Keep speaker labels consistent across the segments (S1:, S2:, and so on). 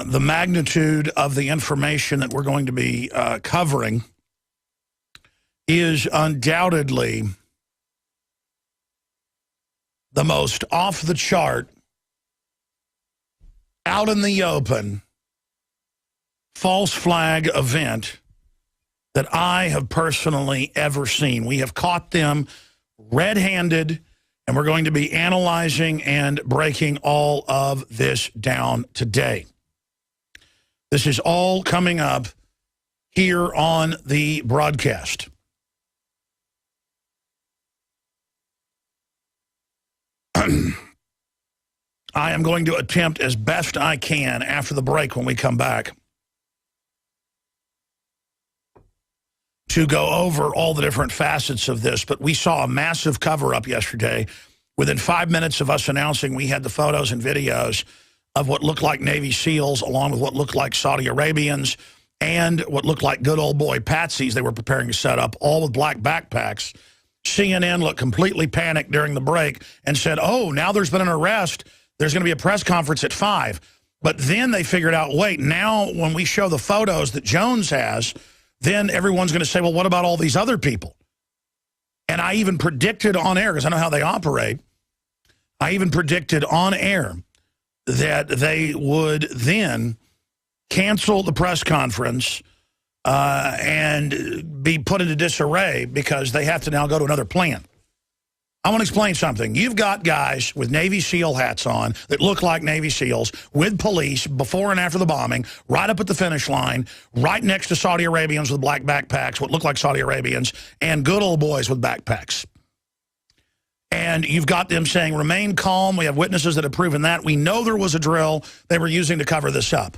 S1: the magnitude of the information that we're going to be covering is undoubtedly the most off-the-chart, out in the open, false flag event that I have personally ever seen. We have caught them red-handed, and we're going to be analyzing and breaking all of this down today. This is all coming up here on the broadcast. I am going to attempt as best I can after the break when we come back to go over all the different facets of this. But we saw a massive cover-up yesterday. Within 5 minutes of us announcing, we had the photos and videos of what looked like Navy SEALs, along with what looked like Saudi Arabians, and what looked like good old boy patsies they were preparing to set up, all with black backpacks. CNN looked completely panicked during the break and said, oh, now there's been an arrest. There's going to be a press conference at 5. But then they figured out, wait, now when we show the photos that Jones has, then everyone's going to say, well, what about all these other people? And I even predicted on air, because I know how they operate, I even predicted on air that they would then cancel the press conference and be put into disarray because they have to now go to another plan. I want to explain something. You've got guys with Navy SEAL hats on that look like Navy SEALs with police before and after the bombing, right up at the finish line, right next to Saudi Arabians with black backpacks, what look like Saudi Arabians, and good old boys with backpacks. And you've got them saying, remain calm. We have witnesses that have proven that. We know there was a drill they were using to cover this up.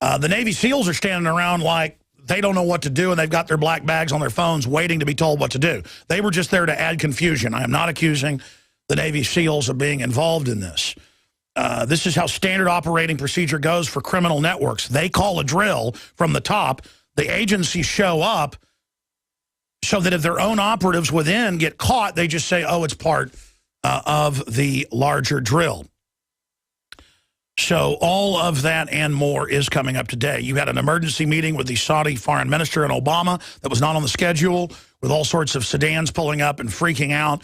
S1: The Navy SEALs are standing around like they don't know what to do, and they've got their black bags on their phones waiting to be told what to do. They were just there to add confusion. I am not accusing the Navy SEALs of being involved in this. This is how standard operating procedure goes for criminal networks. They call a drill from the top. The agencies show up so that if their own operatives within get caught, they just say, oh, it's part of the larger drill. So all of that and more is coming up today. You had an emergency meeting with the Saudi foreign minister and Obama that was not on the schedule, with all sorts of sedans pulling up and freaking out.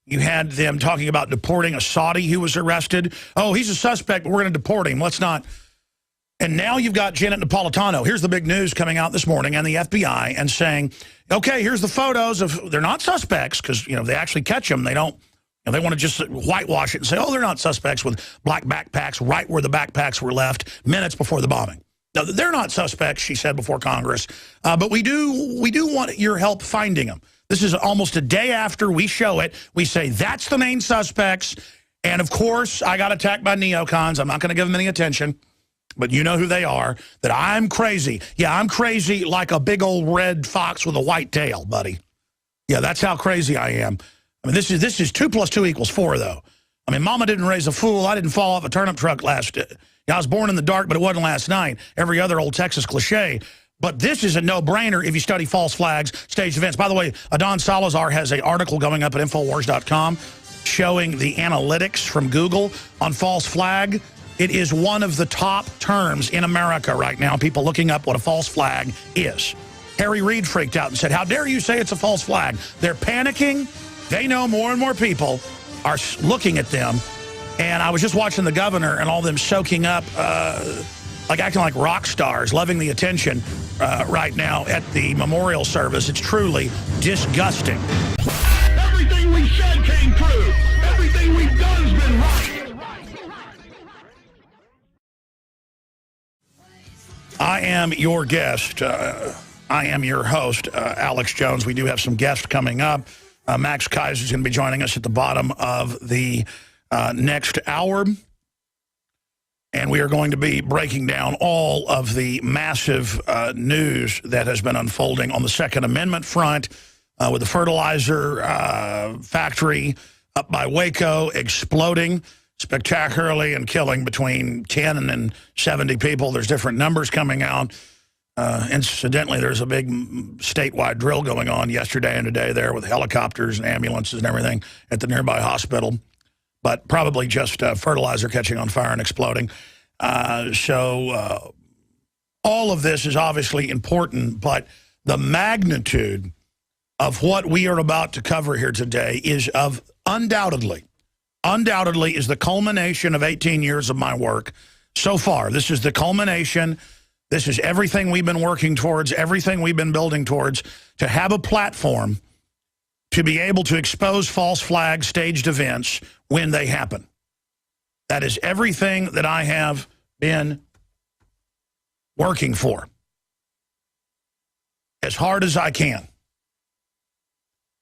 S1: You had them talking about deporting a Saudi who was arrested. Oh, he's a suspect, but we're going to deport him. Let's not. And now you've got Janet Napolitano. Here's the big news coming out this morning, and the FBI, and saying, okay, here's the photos of, they're not suspects, because, you know, they actually catch them. They don't. They want to just whitewash it and say, oh, they're not suspects with black backpacks right where the backpacks were left minutes before the bombing. No, they're not suspects, she said before Congress. But we do want your help finding them. This is almost a day after we show it. We say, that's the main suspects. And, of course, I got attacked by neocons. I'm not going to give them any attention. But you know who they are, that I'm crazy. Yeah, I'm crazy like a big old red fox with a white tail, buddy. Yeah, that's how crazy I am. I mean, this is 2 + 2 = 4, though. I mean, mama didn't raise a fool. I didn't fall off a turnip truck I was born in the dark, but it wasn't last night. Every other old Texas cliche. But this is a no-brainer if you study false flags, staged events. By the way, Adon Salazar has an article going up at Infowars.com showing the analytics from Google on false flag. It is one of the top terms in America right now, people looking up what a false flag is. Harry Reid freaked out and said, how dare you say it's a false flag? They're panicking. They know more and more people are looking at them. And I was just watching the governor and all them soaking up, like acting like rock stars, loving the attention right now at the memorial service. It's truly disgusting.
S2: Everything we said came true. Everything we've done has been right.
S1: I am your guest. I am your host, Alex Jones. We do have some guests coming up. Max Kaiser is going to be joining us at the bottom of the next hour. And we are going to be breaking down all of the massive news that has been unfolding on the Second Amendment front with the fertilizer factory up by Waco exploding spectacularly and killing between 10 and 70 people. There's different numbers coming out. Incidentally, there's a big statewide drill going on yesterday and today there with helicopters and ambulances and everything at the nearby hospital. But probably just fertilizer catching on fire and exploding. So all of this is obviously important, but the magnitude of what we are about to cover here today is undoubtedly is the culmination of 18 years of my work so far. This is the culmination. This is everything we've been working towards, everything we've been building towards, to have a platform to be able to expose false flag staged events when they happen. That is everything that I have been working for, as hard as I can.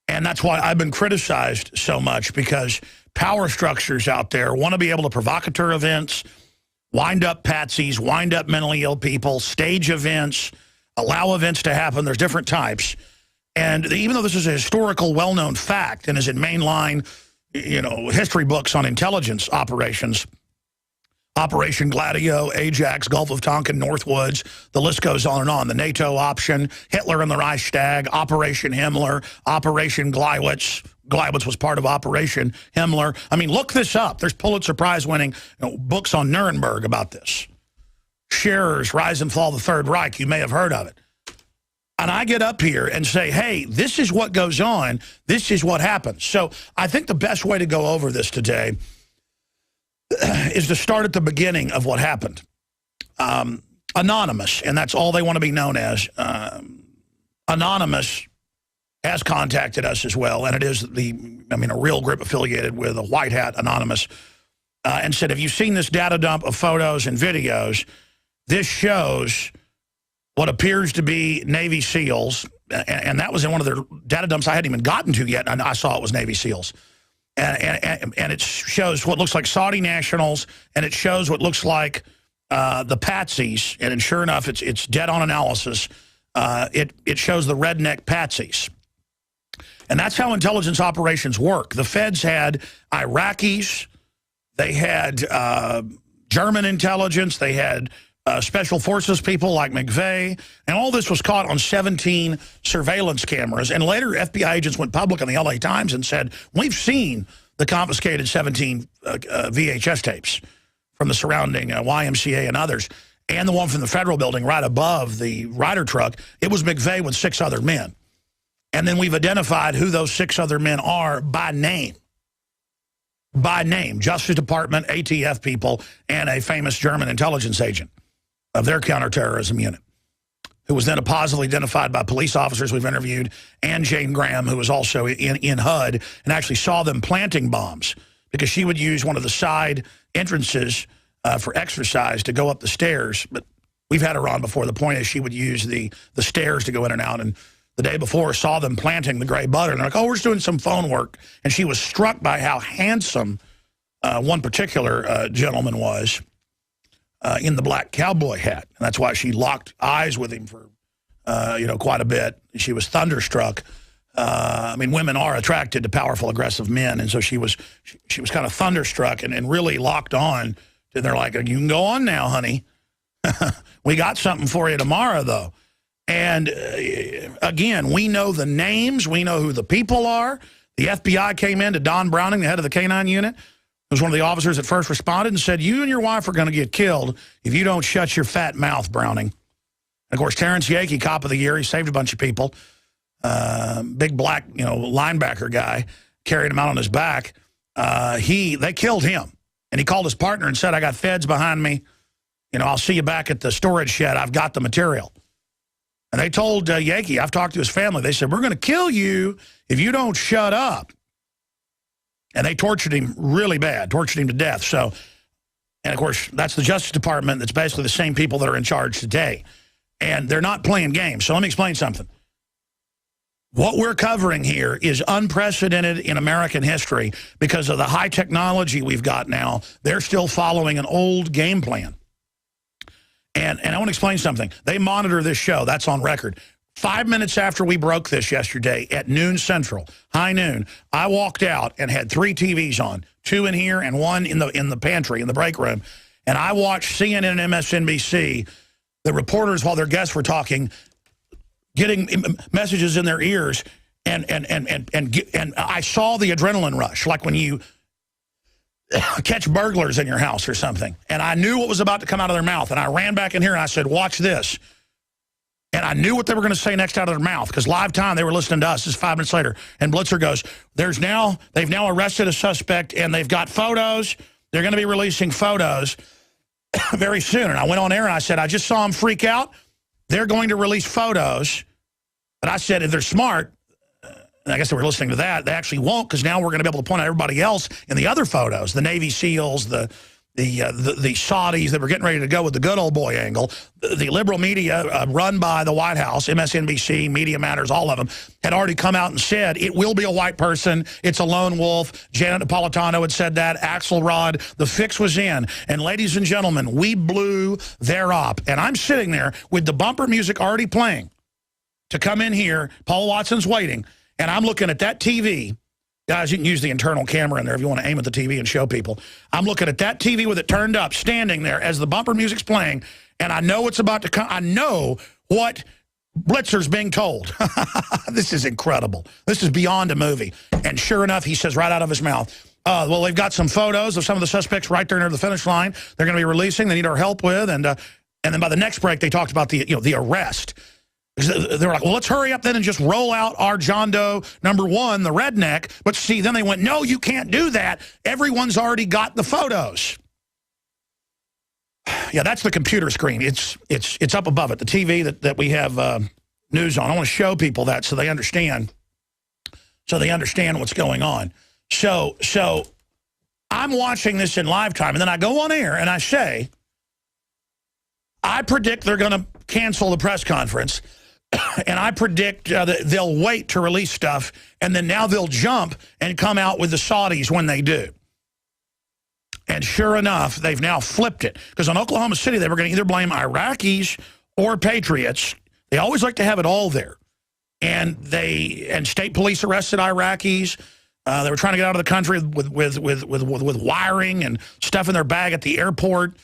S1: And that's why I've been criticized so much, because power structures out there want to be able to provocateur events, wind up patsies, wind up mentally ill people, stage events, allow events to happen. There's different types. And even though this is a historical, well-known fact and is in mainline, history books on intelligence operations, Operation Gladio, Ajax, Gulf of Tonkin, Northwoods, the list goes on and on. The NATO option, Hitler and the Reichstag, Operation Himmler, Operation Gleiwitz. Gleiwitz was part of Operation Himmler. I mean, look this up. There's Pulitzer Prize-winning books on Nuremberg about this. Scherer's Rise and Fall of the Third Reich. You may have heard of it. And I get up here and say, hey, this is what goes on. This is what happens. So I think the best way to go over this today is to start at the beginning of what happened. Anonymous, and that's all they want to be known as. Anonymous has contacted us as well, and it is a real group affiliated with a White Hat Anonymous, and said, have you seen this data dump of photos and videos? This shows what appears to be Navy SEALs, and that was in one of their data dumps I hadn't even gotten to yet, and I saw it was Navy SEALs. And it shows what looks like Saudi nationals, and it shows what looks like the patsies, and sure enough, it's dead on analysis. It shows the redneck patsies. And that's how intelligence operations work. The feds had Iraqis, they had German intelligence, they had special forces people like McVeigh, and all this was caught on 17 surveillance cameras. And later, FBI agents went public in the LA Times and said, we've seen the confiscated 17 VHS tapes from the surrounding YMCA and others, and the one from the federal building right above the Ryder truck. It was McVeigh with 6 other men. And then we've identified who those 6 other men are by name. By name. Justice Department, ATF people, and a famous German intelligence agent of their counterterrorism unit, who was then positively identified by police officers we've interviewed, and Jane Graham, who was also in HUD, and actually saw them planting bombs, because she would use one of the side entrances for exercise to go up the stairs. But we've had her on before. The point is, she would use the stairs to go in and out, and the day before saw them planting the gray butter, and they're like, oh, we're just doing some phone work. And she was struck by how handsome one particular gentleman was, in the black cowboy hat. And that's why she locked eyes with him for, quite a bit. She was thunderstruck. Women are attracted to powerful, aggressive men. And so she was kind of thunderstruck and really locked on. And they're like, you can go on now, honey. We got something for you tomorrow, though. And again, we know the names. We know who the people are. The FBI came in to Don Browning, the head of the K-9 unit, who was one of the officers that first responded, and said, you and your wife are going to get killed if you don't shut your fat mouth, Browning. And of course, Terrence Yakey, Cop of the Year, he saved a bunch of people. Big black, linebacker guy, carried him out on his back. They killed him. And he called his partner and said, I got feds behind me. I'll see you back at the storage shed. I've got the material. And they told Yakey, I've talked to his family, they said, we're going to kill you if you don't shut up. And they tortured him really bad, tortured him to death. So, and of course, that's the Justice Department. That's basically the same people that are in charge today. And they're not playing games. So let me explain something. What we're covering here is unprecedented in American history because of the high technology we've got now. They're still following an old game plan. And I want to explain something. They monitor this show. That's on record. 5 minutes after we broke this yesterday at noon Central, high noon, I walked out and had 3 TVs on, 2 in here and 1 in the pantry, in the break room. And I watched CNN and MSNBC, the reporters, while their guests were talking, getting messages in their ears, and I saw the adrenaline rush, like when you catch burglars in your house or something. And I knew what was about to come out of their mouth. And I ran back in here and I said, watch this. And I knew what they were going to say next out of their mouth because live time they were listening to us. This is 5 minutes later. And Blitzer goes, they've now arrested a suspect and they've got photos. They're going to be releasing photos very soon. And I went on air and I said, I just saw them freak out. They're going to release photos. But I said, if they're smart, and I guess they were listening to that, they actually won't because now we're going to be able to point out everybody else in the other photos, the Navy SEALs, the Saudis that were getting ready to go with the good old boy angle. The liberal media run by the White House, MSNBC, Media Matters, all of them, had already come out and said it will be a white person. It's a lone wolf. Janet Napolitano had said that. Axelrod. The fix was in. And ladies and gentlemen, we blew their op. And I'm sitting there with the bumper music already playing to come in here. Paul Watson's waiting. And I'm looking at that TV. Guys, you can use the internal camera in there if you want to aim at the TV and show people. I'm looking at that TV with it turned up, standing there as the bumper music's playing, and I know what's about to come. I know what Blitzer's being told. This is incredible. This is beyond a movie. And sure enough, he says right out of his mouth, well, they've got some photos of some of the suspects right there near the finish line. They're going to be releasing. They need our help with. And then by the next break, they talked about the arrest. They were like, well, let's hurry up then and just roll out our John Doe #1, the redneck. But see, then they went, no, you can't do that. Everyone's already got the photos. Yeah, that's the computer screen. It's up above it, the TV that we have news on. I want to show people that so they understand. So they understand what's going on. So I'm watching this in live time, and then I go on air and I say, I predict they're going to cancel the press conference. And I predict that they'll wait to release stuff, and then now they'll jump and come out with the Saudis when they do. And sure enough, they've now flipped it. Because in Oklahoma City, they were going to either blame Iraqis or Patriots. They always like to have it all there. And state police arrested Iraqis. They were trying to get out of the country with wiring and stuff in their bag at the airport.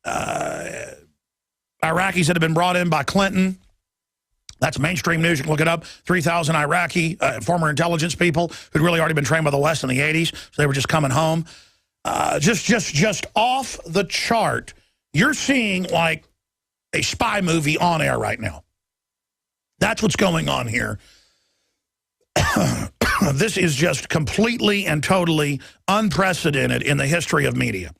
S1: Iraqis that have been brought in by Clinton. That's mainstream news. You can look it up. 3,000 Iraqi former intelligence people who'd really already been trained by the West in the 80s, so they were just coming home. Just off the chart. You're seeing like a spy movie on air right now. That's what's going on here. This is just completely and totally unprecedented in the history of media.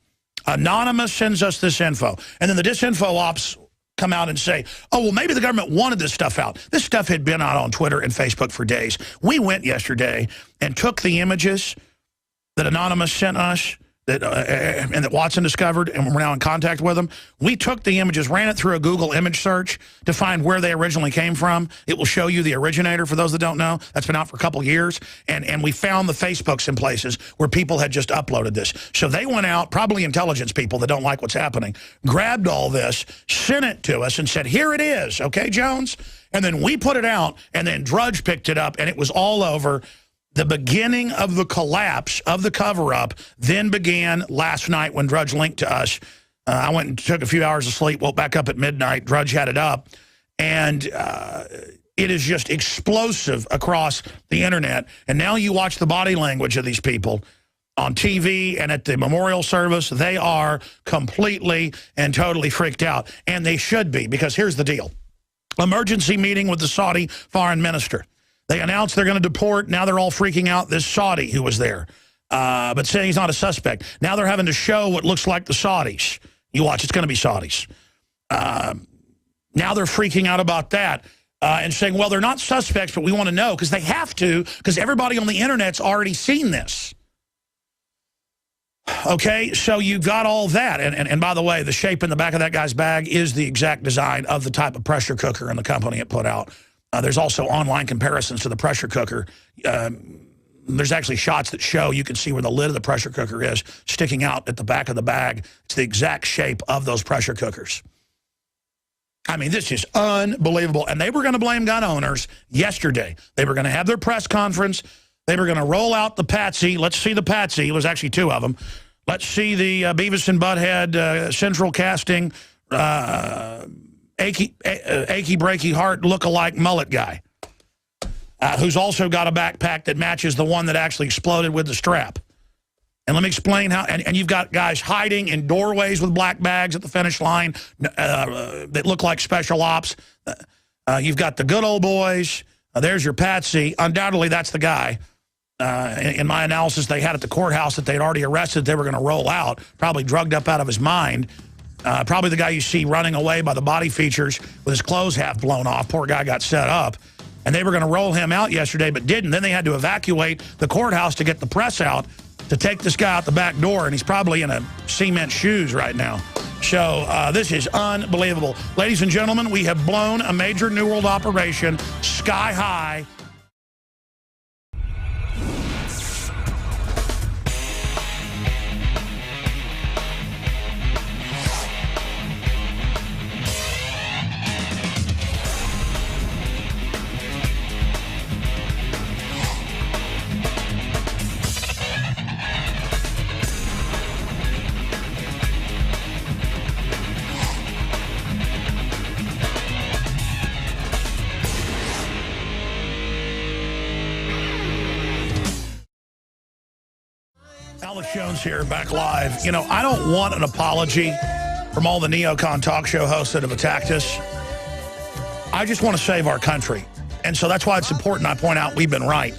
S1: Anonymous sends us this info, and then the disinfo ops come out and say, oh, well, maybe the government wanted this stuff out. This stuff had been out on Twitter and Facebook for days. We went yesterday and took the images that Anonymous sent us and that Watson discovered, and we're now in contact with them. We took the images, ran it through a Google image search to find where they originally came from. It will show you the originator, for those that don't know. That's been out for a couple years. And we found the Facebooks in places where people had just uploaded this. So they went out, probably intelligence people that don't like what's happening, grabbed all this, sent it to us and said, here it is, okay, Jones? And then we put it out, and then Drudge picked it up, and it was all over. The beginning of the collapse of the cover-up then began last night when Drudge linked to us. I went and took a few hours of sleep, woke back up at midnight. Drudge had it up. And it is just explosive across the internet. And now you watch the body language of these people on TV and at the memorial service. They are completely and totally freaked out. And they should be, because here's the deal. Emergency meeting with the Saudi foreign minister. They announced they're going to deport. Now they're all freaking out this Saudi who was there, but saying he's not a suspect. Now they're having to show what looks like the Saudis. You watch, it's going to be Saudis. Now they're freaking out about that and saying, well, they're not suspects, but we want to know, because they have to, because everybody on the Internet's already seen this. Okay, so you've got all that. And by the way, the shape in the back of that guy's bag is the exact design of the type of pressure cooker and the company it put out. There's also online comparisons to the pressure cooker. There's actually shots that show you can see where the lid of the pressure cooker is sticking out at the back of the bag. It's the exact shape of those pressure cookers. I mean, this is unbelievable. And they were going to blame gun owners yesterday. They were going to have their press conference. They were going to roll out the Patsy. Let's see the Patsy. It was actually two of them. Let's see the Beavis and Butthead Central Casting achy breaky heart look-alike mullet guy, who's also got a backpack that matches the one that actually exploded with the strap. And let me explain how, and you've got guys hiding in doorways with black bags at the finish line that look like special ops. You've got the good old boys. There's your patsy. Undoubtedly, that's the guy. In my analysis, they had at the courthouse that they'd already arrested. They were going to roll out, probably drugged up out of his mind. Probably the guy you see running away by the body features with his clothes half blown off. Poor guy got set up. And they were going to roll him out yesterday, but didn't. Then they had to evacuate the courthouse to get the press out to take this guy out the back door, and he's probably in a cement shoes right now. So this is unbelievable. Ladies and gentlemen, we have blown a major New World operation sky high. Alex Jones here, back live. You know, I don't want an apology from all the neocon talk show hosts that have attacked us. I just want to save our country. And so that's why it's important I point out we've been right.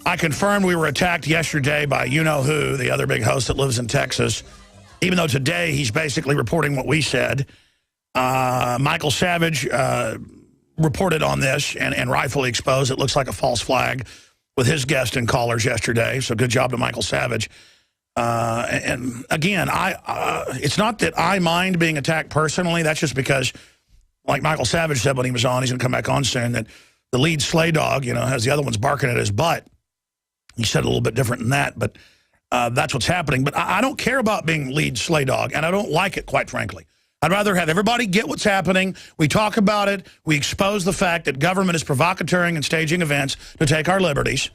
S1: I confirmed we were attacked yesterday by you-know-who, the other big host that lives in Texas, even though today he's basically reporting what we said. Michael Savage reported on this and rightfully exposed it looks like a false flag with his guest and callers yesterday. So good job to Michael Savage. And again, it's not that I mind being attacked personally. That's just because, like Michael Savage said when he was on, he's going to come back on soon, that the lead sleigh dog, you know, has the other ones barking at his butt. He said a little bit different than that, but that's what's happening. But I don't care about being lead sleigh dog, and I don't like it, quite frankly. I'd rather have everybody get what's happening. We talk about it. We expose the fact that government is provocateuring and staging events to take our liberties,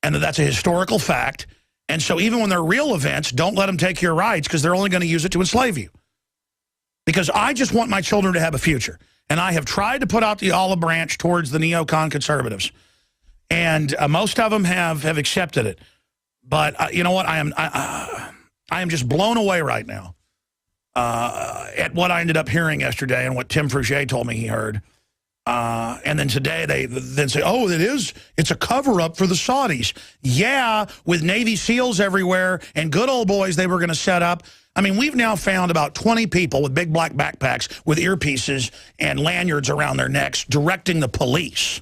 S1: and that's a historical fact. And so even when they're real events, don't let them take your rights because they're only going to use it to enslave you. Because I just want my children to have a future. And I have tried to put out the olive branch towards the neocon conservatives. And most of them have accepted it. But you know what? I am just blown away right now at what I ended up hearing yesterday and what Tim Frugier told me he heard. And then today they then say, oh, it's a cover-up for the Saudis. Yeah, with Navy SEALs everywhere and good old boys they were going to set up. I mean, we've now found about 20 people with big black backpacks with earpieces and lanyards around their necks directing the police.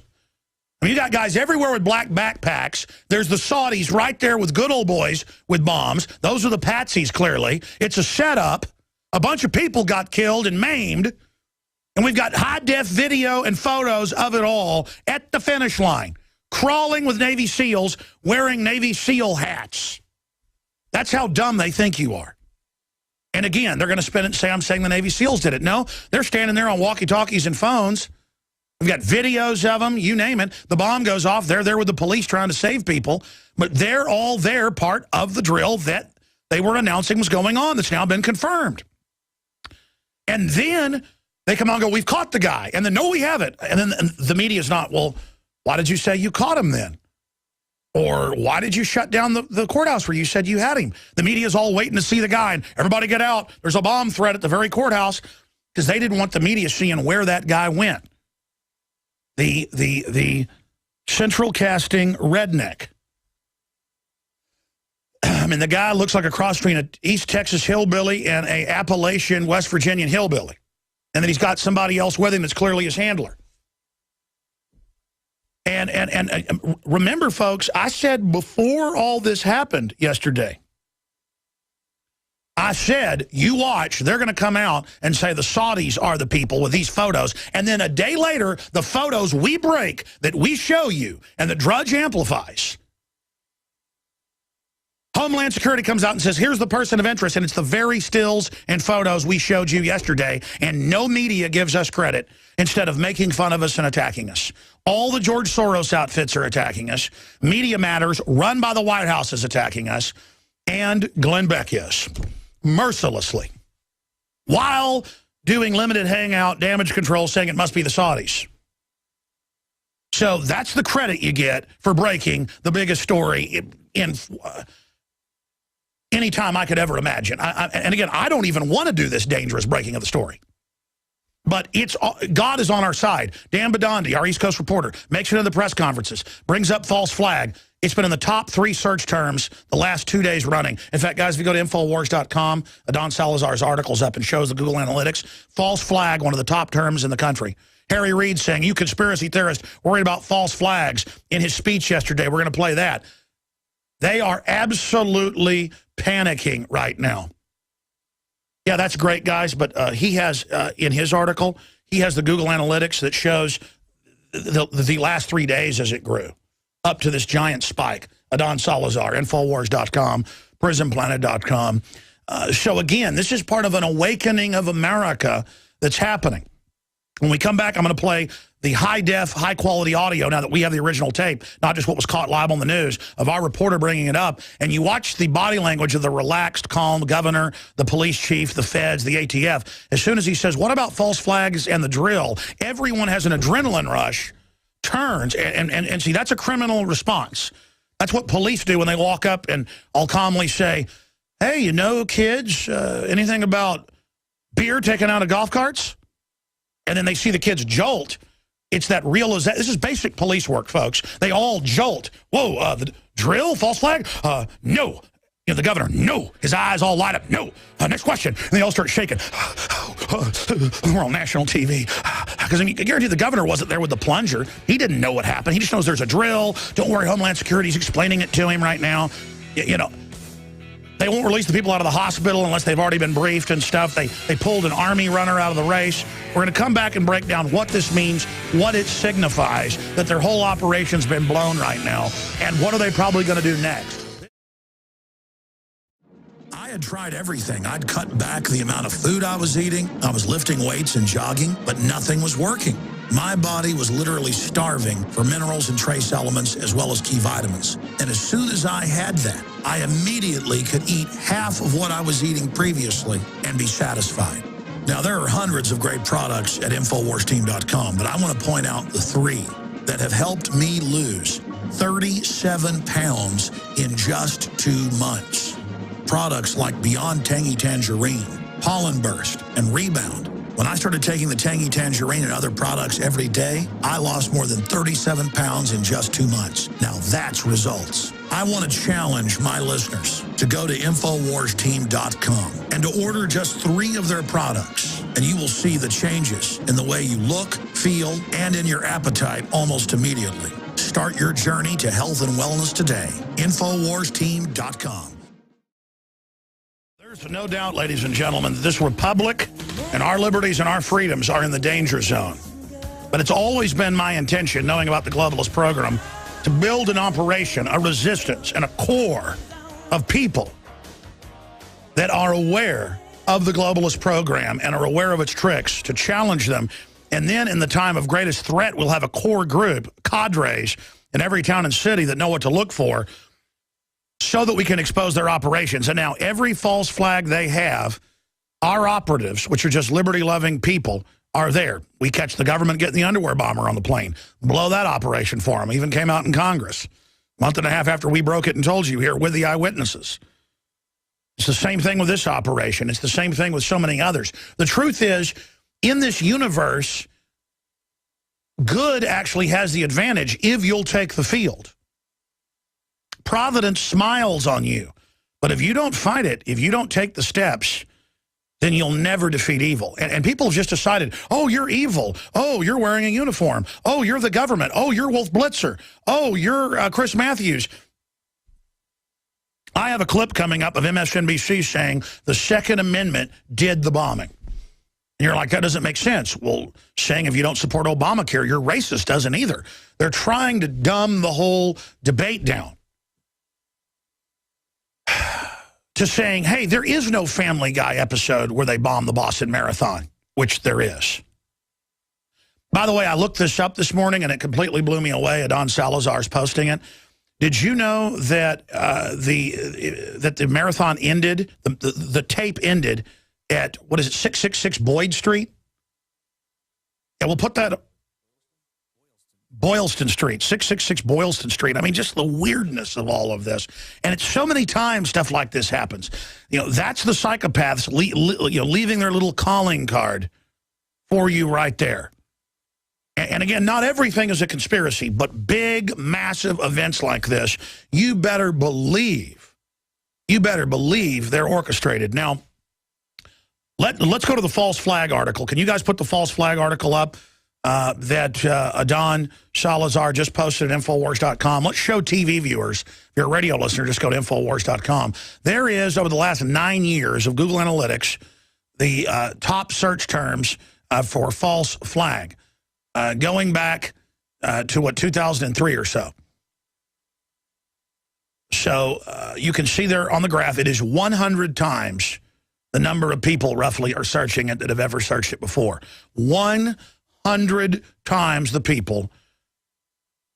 S1: I mean, you got guys everywhere with black backpacks. There's the Saudis right there with good old boys with bombs. Those are the patsies, clearly. It's a setup. A bunch of people got killed and maimed. And we've got high-def video and photos of it all at the finish line, crawling with Navy SEALs, wearing Navy SEAL hats. That's how dumb they think you are. And again, they're going to spin it and say, I'm saying the Navy SEALs did it. No, they're standing there on walkie-talkies and phones. We've got videos of them, you name it. The bomb goes off. They're there with the police trying to save people. But they're all there, part of the drill that they were announcing was going on that's now been confirmed. And then they come out and go, we've caught the guy. And then, no, we haven't. And then the media's not, well, why did you say you caught him then? Or why did you shut down the courthouse where you said you had him? The media's all waiting to see the guy. And everybody get out. There's a bomb threat at the very courthouse because they didn't want the media seeing where that guy went. The central casting redneck. I mean, the guy looks like a cross between an East Texas hillbilly and a Appalachian West Virginian hillbilly. And then he's got somebody else with him that's clearly his handler. And remember, folks, I said before all this happened yesterday, I said, you watch, they're going to come out and say the Saudis are the people with these photos. And then a day later, the photos we break that we show you and that Drudge amplifies, Homeland Security comes out and says, here's the person of interest, and it's the very stills and photos we showed you yesterday, and no media gives us credit instead of making fun of us and attacking us. All the George Soros outfits are attacking us. Media Matters, run by the White House, is attacking us, and Glenn Beck is, mercilessly, while doing limited hangout damage control, saying it must be the Saudis. So that's the credit you get for breaking the biggest story in anytime I could ever imagine. And again, I don't even want to do this dangerous breaking of the story. But God is on our side. Dan Badandi, our East Coast reporter, makes it into the press conferences, brings up false flag. It's been in the top 3 search terms the last 2 days running. In fact, guys, if you go to Infowars.com, Don Salazar's article's up and shows the Google Analytics. False flag, one of the top terms in the country. Harry Reid saying, you conspiracy theorists worried about false flags in his speech yesterday. We're going to play that. They are absolutely panicking right now. Yeah, that's great, guys, but he has, in his article, he has the Google Analytics that shows the last 3 days as it grew up to this giant spike. Don Salazar, Infowars.com, PrisonPlanet.com. So again, this is part of an awakening of America that's happening. When we come back, I'm going to play the high-def, high-quality audio now that we have the original tape, not just what was caught live on the news, of our reporter bringing it up. And you watch the body language of the relaxed, calm governor, the police chief, the feds, the ATF. As soon as he says, what about false flags and the drill? Everyone has an adrenaline rush, turns, and see, that's a criminal response. That's what police do when they walk up and all calmly say, hey, you know, kids, anything about beer taken out of golf carts? And then they see the kids jolt. It's that realization. This is basic police work, folks. They all jolt. Whoa, the drill, false flag? No. You know, the governor, no. His eyes all light up, no. Next question. And they all start shaking. We're on national TV. Because I guarantee the governor wasn't there with the plunger. He didn't know what happened. He just knows there's a drill. Don't worry, Homeland Security's explaining it to him right now. You know, they won't release the people out of the hospital unless they've already been briefed and stuff. They pulled an Army runner out of the race. We're going to come back and break down what this means, what it signifies, that their whole operation's been blown right now, and what are they probably going to do next. I had tried everything. I'd cut back the amount of food I was eating. I was lifting weights and jogging, but nothing was working. My body was literally starving for minerals and trace elements as well as key vitamins. And as soon as I had that, I immediately could eat half of what I was eating previously and be satisfied. Now, there are hundreds of great products at InfoWarsTeam.com, but I want to point out the 3 that have helped me lose 37 pounds in just 2 months. Products like Beyond Tangy Tangerine, Pollen Burst, and Rebound. When I started taking the Tangy Tangerine and other products every day, I lost more than 37 pounds in just 2 months. Now that's results. I want to challenge my listeners to go to InfoWarsTeam.com and to order just 3 of their products, and you will see the changes in the way you look, feel, and in your appetite almost immediately. Start your journey to health and wellness today. InfoWarsTeam.com. There's no doubt, ladies and gentlemen, that this republic and our liberties and our freedoms are in the danger zone. But it's always been my intention, knowing about the globalist program, to build an operation, a resistance, and a core of people that are aware of the globalist program and are aware of its tricks, to challenge them. And then in the time of greatest threat, we'll have a core group, cadres, in every town and city that know what to look for, so that we can expose their operations. And now every false flag they have, our operatives, which are just liberty-loving people, are there. We catch the government getting the underwear bomber on the plane, blow that operation for them. Even came out in Congress a month and a half after we broke it and told you here with the eyewitnesses. It's the same thing with this operation. It's the same thing with so many others. The truth is, in this universe, good actually has the advantage if you'll take the field. Providence smiles on you. But if you don't fight it, if you don't take the steps, then you'll never defeat evil. And people have just decided, oh, you're evil. Oh, you're wearing a uniform. Oh, you're the government. Oh, you're Wolf Blitzer. Oh, you're Chris Matthews. I have a clip coming up of MSNBC saying the Second Amendment did the bombing. And you're like, that doesn't make sense. Well, saying if you don't support Obamacare, you're racist doesn't either. They're trying to dumb the whole debate down to saying, hey, there is no Family Guy episode where they bomb the Boston Marathon, which there is. By the way, I looked this up this morning, and it completely blew me away. Don Salazar's posting it. Did you know that the marathon ended, the tape ended at, what is it, 666 Boyd Street? Yeah, we'll put that. Boylston Street, 666 Boylston Street. I mean, just the weirdness of all of this. And it's so many times stuff like this happens. You know, that's the psychopaths leaving their little calling card for you right there. And again, not everything is a conspiracy, but big, massive events like this, you better believe they're orchestrated. Now, let's go to the false flag article. Can you guys put the false flag article up that Adon Salazar just posted at Infowars.com? Let's show TV viewers. If you're a radio listener, just go to Infowars.com. There is, over the last 9 years of Google Analytics, the top search terms for false flag, going back to, 2003 or so. So you can see there on the graph, it is 100 times the number of people roughly are searching it that have ever searched it before. 100 times the people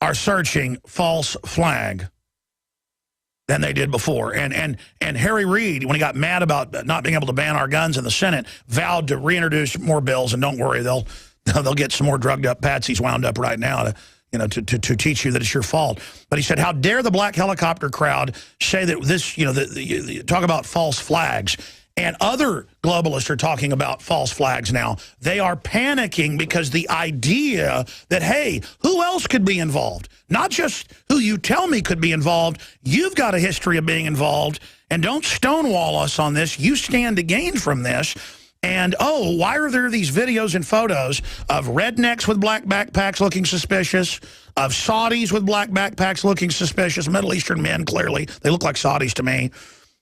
S1: are searching false flag than they did before. And Harry Reid, when he got mad about not being able to ban our guns in the Senate, vowed to reintroduce more bills. And don't worry, they'll get some more drugged up patsies wound up right now to teach you that it's your fault. But he said, how dare the black helicopter crowd say that this, talk about false flags. And other globalists are talking about false flags now. They are panicking because the idea that, hey, who else could be involved? Not just who you tell me could be involved. You've got a history of being involved. And don't stonewall us on this. You stand to gain from this. And, oh, why are there these videos and photos of rednecks with black backpacks looking suspicious, of Saudis with black backpacks looking suspicious, Middle Eastern men, clearly. They look like Saudis to me.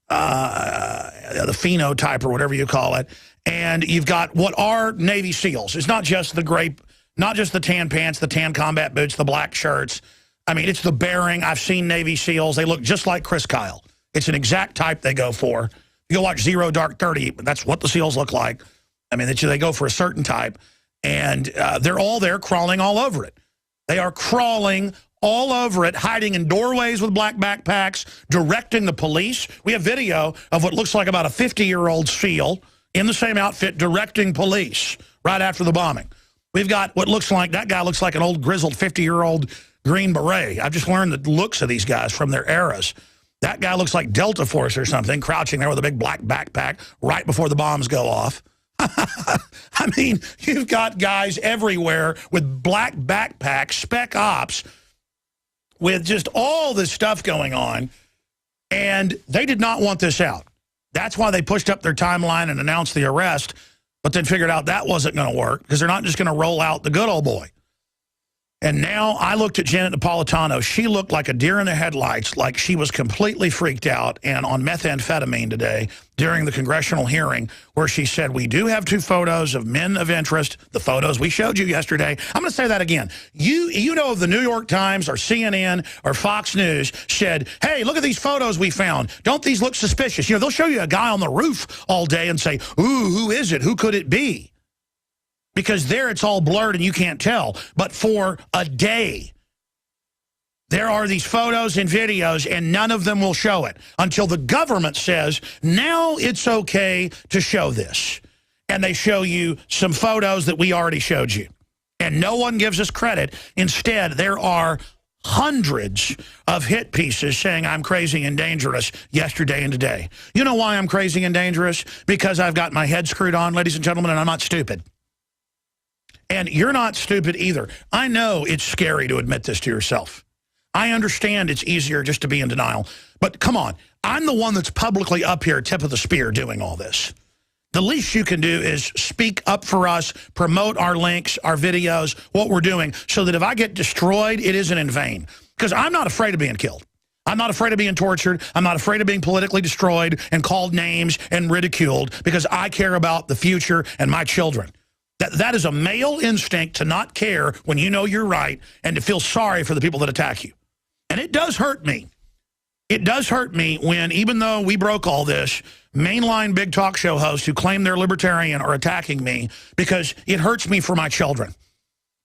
S1: The phenotype or whatever you call it. And you've got what are Navy SEALs. It's not just not just the tan pants, the tan combat boots, the black shirts. I mean, it's the bearing. I've seen Navy SEALs. They look just like Chris Kyle. It's an exact type they go for. You go watch Zero Dark 30, that's what the SEALs look like. I mean, they go for a certain type. And they're all there crawling all over it. They are crawling all over it, hiding in doorways with black backpacks, directing the police. We have video of what looks like about a 50-year-old SEAL in the same outfit directing police right after the bombing. We've got what looks like, that guy looks like an old grizzled 50-year-old Green Beret. I've just learned the looks of these guys from their eras. That guy looks like Delta Force or something, crouching there with a big black backpack right before the bombs go off. I mean, you've got guys everywhere with black backpacks, spec ops, with just all this stuff going on, and they did not want this out. That's why they pushed up their timeline and announced the arrest, but then figured out that wasn't going to work because they're not just going to roll out the good old boy. And now I looked at Janet Napolitano. She looked like a deer in the headlights, like she was completely freaked out and on methamphetamine today during the congressional hearing where she said, we do have 2 photos of men of interest, the photos we showed you yesterday. I'm going to say that again. You know, if the New York Times or CNN or Fox News said, hey, look at these photos we found. Don't these look suspicious? You know, they'll show you a guy on the roof all day and say, ooh, who is it? Who could it be? Because there it's all blurred and you can't tell. But for a day, there are these photos and videos and none of them will show it until the government says, now it's okay to show this. And they show you some photos that we already showed you. And no one gives us credit. Instead, there are hundreds of hit pieces saying I'm crazy and dangerous yesterday and today. You know why I'm crazy and dangerous? Because I've got my head screwed on, ladies and gentlemen, and I'm not stupid. And you're not stupid either. I know it's scary to admit this to yourself. I understand it's easier just to be in denial. But come on, I'm the one that's publicly up here, tip of the spear, doing all this. The least you can do is speak up for us, promote our links, our videos, what we're doing, so that if I get destroyed, it isn't in vain. Because I'm not afraid of being killed. I'm not afraid of being tortured. I'm not afraid of being politically destroyed and called names and ridiculed because I care about the future and my children. That is a male instinct to not care when you know you're right and to feel sorry for the people that attack you. And it does hurt me. It does hurt me when, even though we broke all this, mainline big talk show hosts who claim they're libertarian are attacking me because it hurts me for my children.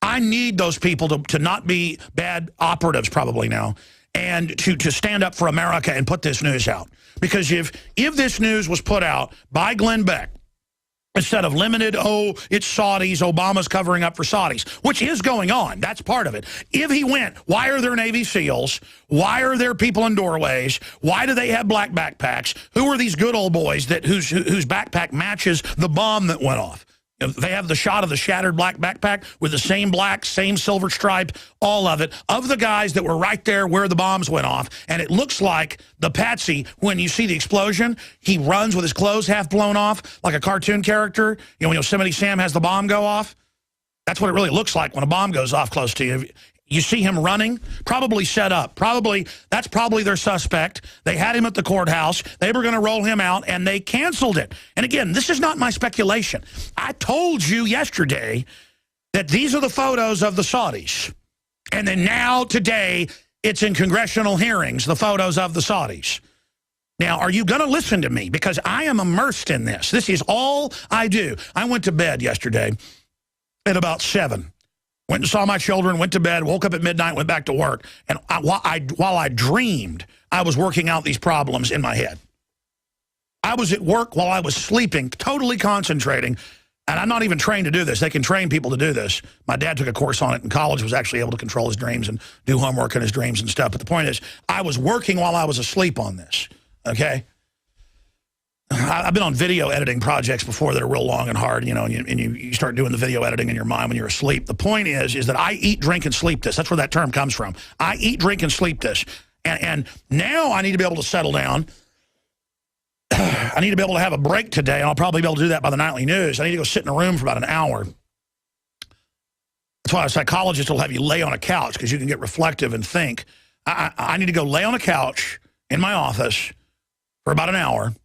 S1: I need those people to not be bad operatives probably now and to stand up for America and put this news out. Because if this news was put out by Glenn Beck, Instead of limited, oh, it's Saudis, Obama's covering up for Saudis, which is going on. That's part of it. If he went, why are there Navy SEALs? Why are there people in doorways? Why do they have black backpacks? Who are these good old boys that whose backpack matches the bomb that went off? They have the shot of the shattered black backpack with the same black, same silver stripe, all of it, of the guys that were right there where the bombs went off. And it looks like the patsy, when you see the explosion, he runs with his clothes half blown off like a cartoon character. You know, when Yosemite Sam has the bomb go off. That's what it really looks like when a bomb goes off close to you. You see him running, probably set up. That's probably their suspect. They had him at the courthouse. They were going to roll him out, and they canceled it. And again, this is not my speculation. I told you yesterday that these are the photos of the Saudis. And then now, today, it's in congressional hearings, the photos of the Saudis. Now, are you going to listen to me? Because I am immersed in this. This is all I do. I went to bed yesterday at about 7. Went and saw my children, went to bed, woke up at midnight, went back to work. And while I dreamed, I was working out these problems in my head. I was at work while I was sleeping, totally concentrating. And I'm not even trained to do this. They can train people to do this. My dad took a course on it in college, was actually able to control his dreams and do homework in his dreams and stuff. But the point is, I was working while I was asleep on this, okay? I've been on video editing projects before that are real long and hard, you know, and you start doing the video editing in your mind when you're asleep. The point is that I eat, drink, and sleep this. That's where that term comes from. I eat, drink, and sleep this. And now I need to be able to settle down. I need to be able to have a break today, and I'll probably be able to do that by the nightly news. I need to go sit in a room for about an hour. That's why a psychologist will have you lay on a couch, because you can get reflective and think. I need to go lay on a couch in my office for about an hour.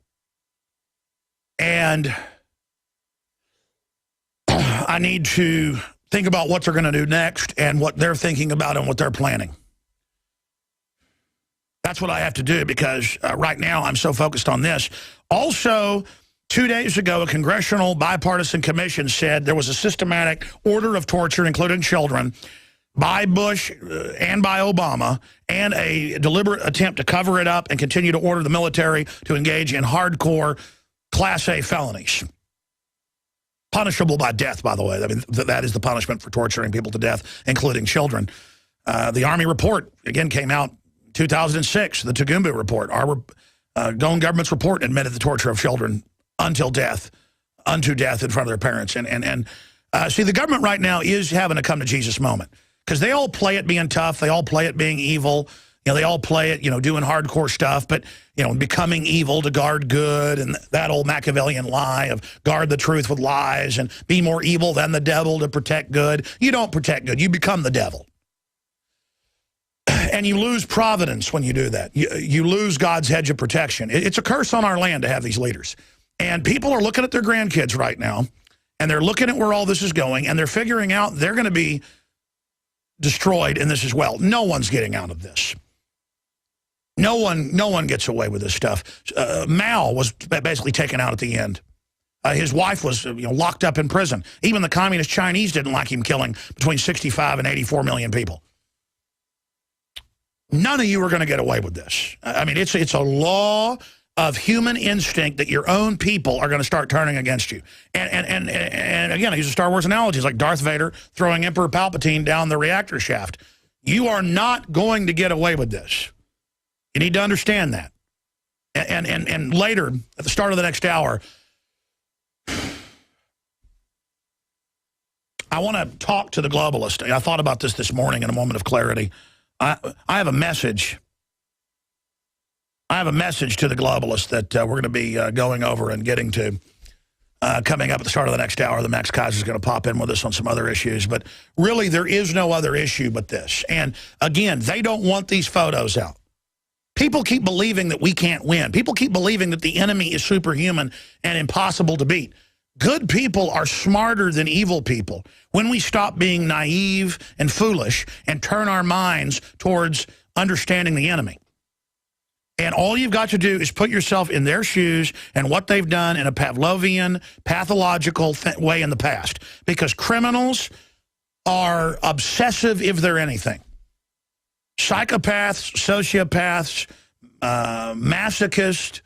S1: And I need to think about what they're going to do next and what they're thinking about and what they're planning. That's what I have to do, because right now I'm so focused on this. Also, 2 days ago, a congressional bipartisan commission said there was a systematic order of torture, including children, by Bush and by Obama, and a deliberate attempt to cover it up and continue to order the military to engage in hardcore Class A felonies. Punishable by death, by the way. I mean, that is the punishment for torturing people to death, including children. The Army report, again, came out 2006, the Tugumbu report. Our own government's report admitted the torture of children unto death in front of their parents. And see, the government right now is having a come-to-Jesus moment, because they all play it being tough. They all play it being evil. You know, they all play it, you know, doing hardcore stuff, but, you know, becoming evil to guard good, and that old Machiavellian lie of guard the truth with lies and be more evil than the devil to protect good. You don't protect good. You become the devil. And you lose providence when you do that. You lose God's hedge of protection. It's a curse on our land to have these leaders. And people are looking at their grandkids right now, and they're looking at where all this is going, and they're figuring out they're going to be destroyed in this as well. No one's getting out of this. No one gets away with this stuff. Mao was basically taken out at the end. His wife was locked up in prison. Even the communist Chinese didn't like him killing between 65 and 84 million people. None of you are going to get away with this. I mean, it's a law of human instinct that your own people are going to start turning against you. And again, I use a Star Wars analogy. It's like Darth Vader throwing Emperor Palpatine down the reactor shaft. You are not going to get away with this. You need to understand that. And later, at the start of the next hour, I want to talk to the globalist. I thought about this morning in a moment of clarity. I have a message. I have a message to the globalists that we're going to be going over and getting to coming up at the start of the next hour. The Max Kaiser is going to pop in with us on some other issues. But really, there is no other issue but this. And again, they don't want these photos out. People keep believing that we can't win. People keep believing that the enemy is superhuman and impossible to beat. Good people are smarter than evil people when we stop being naive and foolish and turn our minds towards understanding the enemy. And all you've got to do is put yourself in their shoes and what they've done in a Pavlovian, pathological way in the past. Because criminals are obsessive if they're anything. Psychopaths, sociopaths, masochists,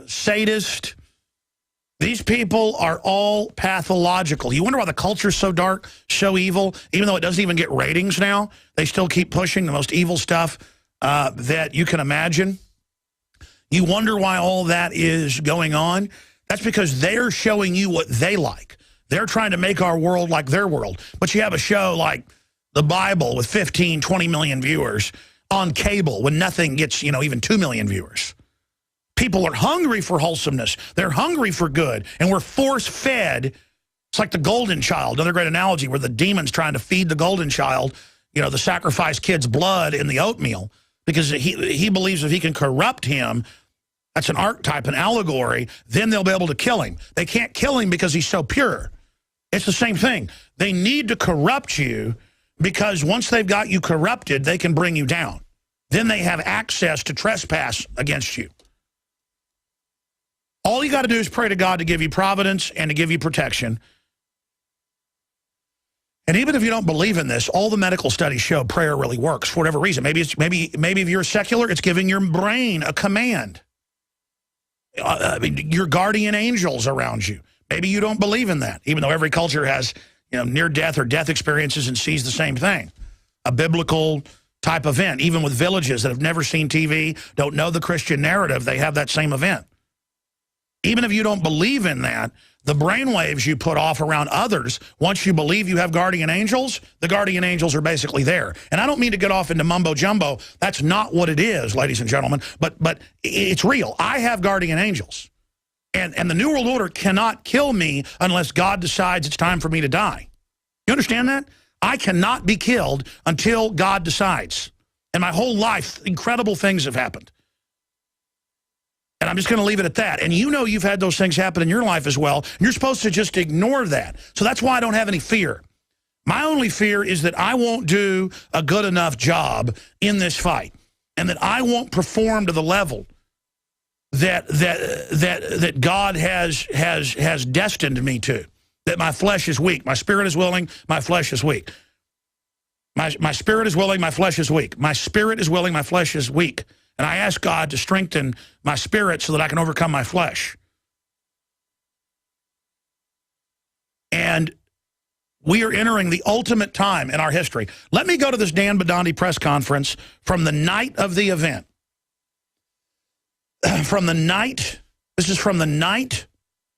S1: sadists, These people are all pathological. You wonder why the culture's so dark, so evil, even though it doesn't even get ratings now. They still keep pushing the most evil stuff that you can imagine. You wonder why all that is going on. That's because they're showing you what they like. They're trying to make our world like their world. But you have a show like the Bible with 15, 20 million viewers on cable when nothing gets, even 2 million viewers. People are hungry for wholesomeness. They're hungry for good. And we're force-fed. It's like the golden child, another great analogy, where the demon's trying to feed the golden child, the sacrificed kid's blood in the oatmeal, because he believes if he can corrupt him, that's an archetype, an allegory, then they'll be able to kill him. They can't kill him because he's so pure. It's the same thing. They need to corrupt you because once they've got you corrupted, they can bring you down. Then they have access to trespass against you. All you got to do is pray to God to give you providence and to give you protection. And even if you don't believe in this, all the medical studies show prayer really works for whatever reason. Maybe if you're secular, it's giving your brain a command. Your guardian angels around you. Maybe you don't believe in that, even though every culture has near-death or death experiences and sees the same thing. A biblical type event, even with villages that have never seen TV, don't know the Christian narrative, they have that same event. Even if you don't believe in that, the brainwaves you put off around others, once you believe you have guardian angels, the guardian angels are basically there. And I don't mean to get off into mumbo-jumbo. That's not what it is, ladies and gentlemen, but it's real. I have guardian angels. And the New World Order cannot kill me unless God decides it's time for me to die. You understand that? I cannot be killed until God decides. And my whole life, incredible things have happened. And I'm just going to leave it at that. And you've had those things happen in your life as well. And you're supposed to just ignore that. So that's why I don't have any fear. My only fear is that I won't do a good enough job in this fight. And that I won't perform to the level that God has destined me to. That my flesh is weak. My spirit is willing, my flesh is weak. My spirit is willing, my flesh is weak. My spirit is willing, my flesh is weak. And I ask God to strengthen my spirit so that I can overcome my flesh. And we are entering the ultimate time in our history. Let me go to this Dan Bidandi press conference from the night of the event. This is from the night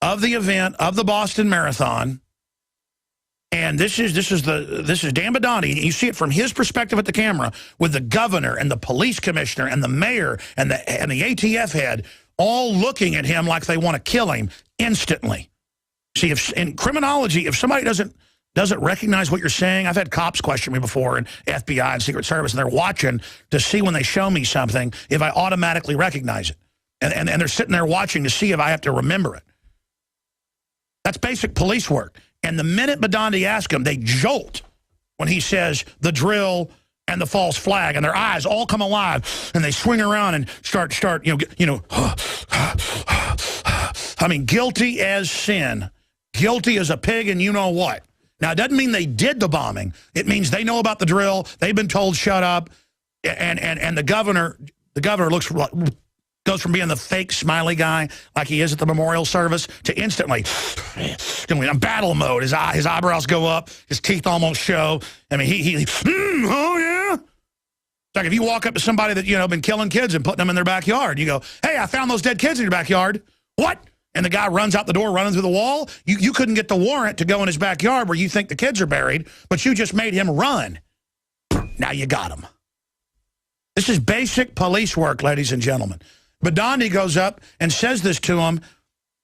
S1: of the event of the Boston Marathon. And this is Dan Bidandi. You see it from his perspective at the camera with the governor and the police commissioner and the mayor and the ATF head all looking at him like they want to kill him instantly. See, in criminology, if somebody doesn't recognize what you're saying, I've had cops question me before, and FBI and Secret Service, and they're watching to see when they show me something if I automatically recognize it. And they're sitting there watching to see if I have to remember it. That's basic police work. And the minute Bidandi asks him, they jolt when he says the drill and the false flag, and their eyes all come alive, and they swing around and start, I mean, guilty as sin, guilty as a pig, and you know what. Now, it doesn't mean they did the bombing. It means they know about the drill. They've been told shut up, and the governor goes from being the fake smiley guy like he is at the memorial service to instantly in battle mode. His eyebrows go up. His teeth almost show. I mean, oh, yeah. It's like if you walk up to somebody that, been killing kids and putting them in their backyard. You go, hey, I found those dead kids in your backyard. What? And the guy runs out the door running through the wall. You couldn't get the warrant to go in his backyard where you think the kids are buried, but you just made him run. Now you got him. This is basic police work, ladies and gentlemen. Bidandi goes up and says this to him.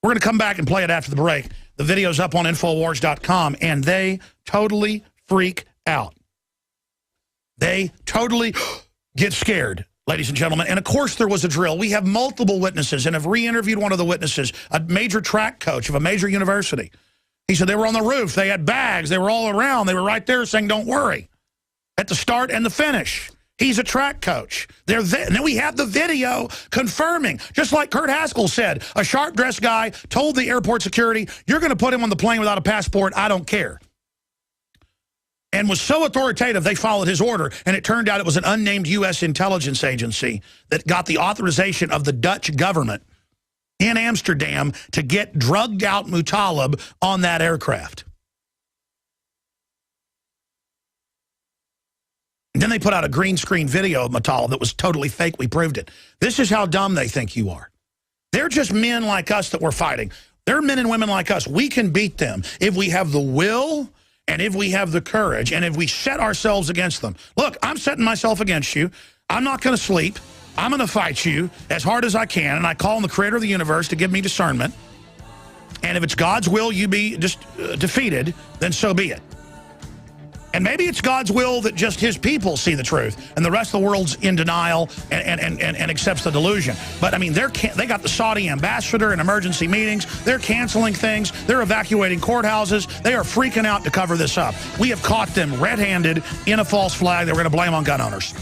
S1: We're going to come back and play it after the break. The video's up on Infowars.com, and they totally freak out. They totally get scared, ladies and gentlemen. And, of course, there was a drill. We have multiple witnesses and have re-interviewed one of the witnesses, a major track coach of a major university. He said they were on the roof. They had bags. They were all around. They were right there saying, don't worry, at the start and the finish. He's a track coach. And then we have the video confirming, just like Kurt Haskell said, a sharp-dressed guy told the airport security, you're going to put him on the plane without a passport, I don't care. And was so authoritative, they followed his order, and it turned out it was an unnamed U.S. intelligence agency that got the authorization of the Dutch government in Amsterdam to get drugged out Muttalib on that aircraft. And then they put out a green screen video of Muttalib that was totally fake. We proved it. This is how dumb they think you are. They're just men like us that we're fighting. They're men and women like us. We can beat them if we have the will and if we have the courage and if we set ourselves against them. Look, I'm setting myself against you. I'm not going to sleep. I'm going to fight you as hard as I can, and I call on the creator of the universe to give me discernment. And if it's God's will you be just defeated, then so be it. And maybe it's God's will that just his people see the truth and the rest of the world's in denial and accepts the delusion. But, I mean, they got the Saudi ambassador in emergency meetings. They're canceling things. They're evacuating courthouses. They are freaking out to cover this up. We have caught them red-handed in a false flag that we're going to blame on gun owners.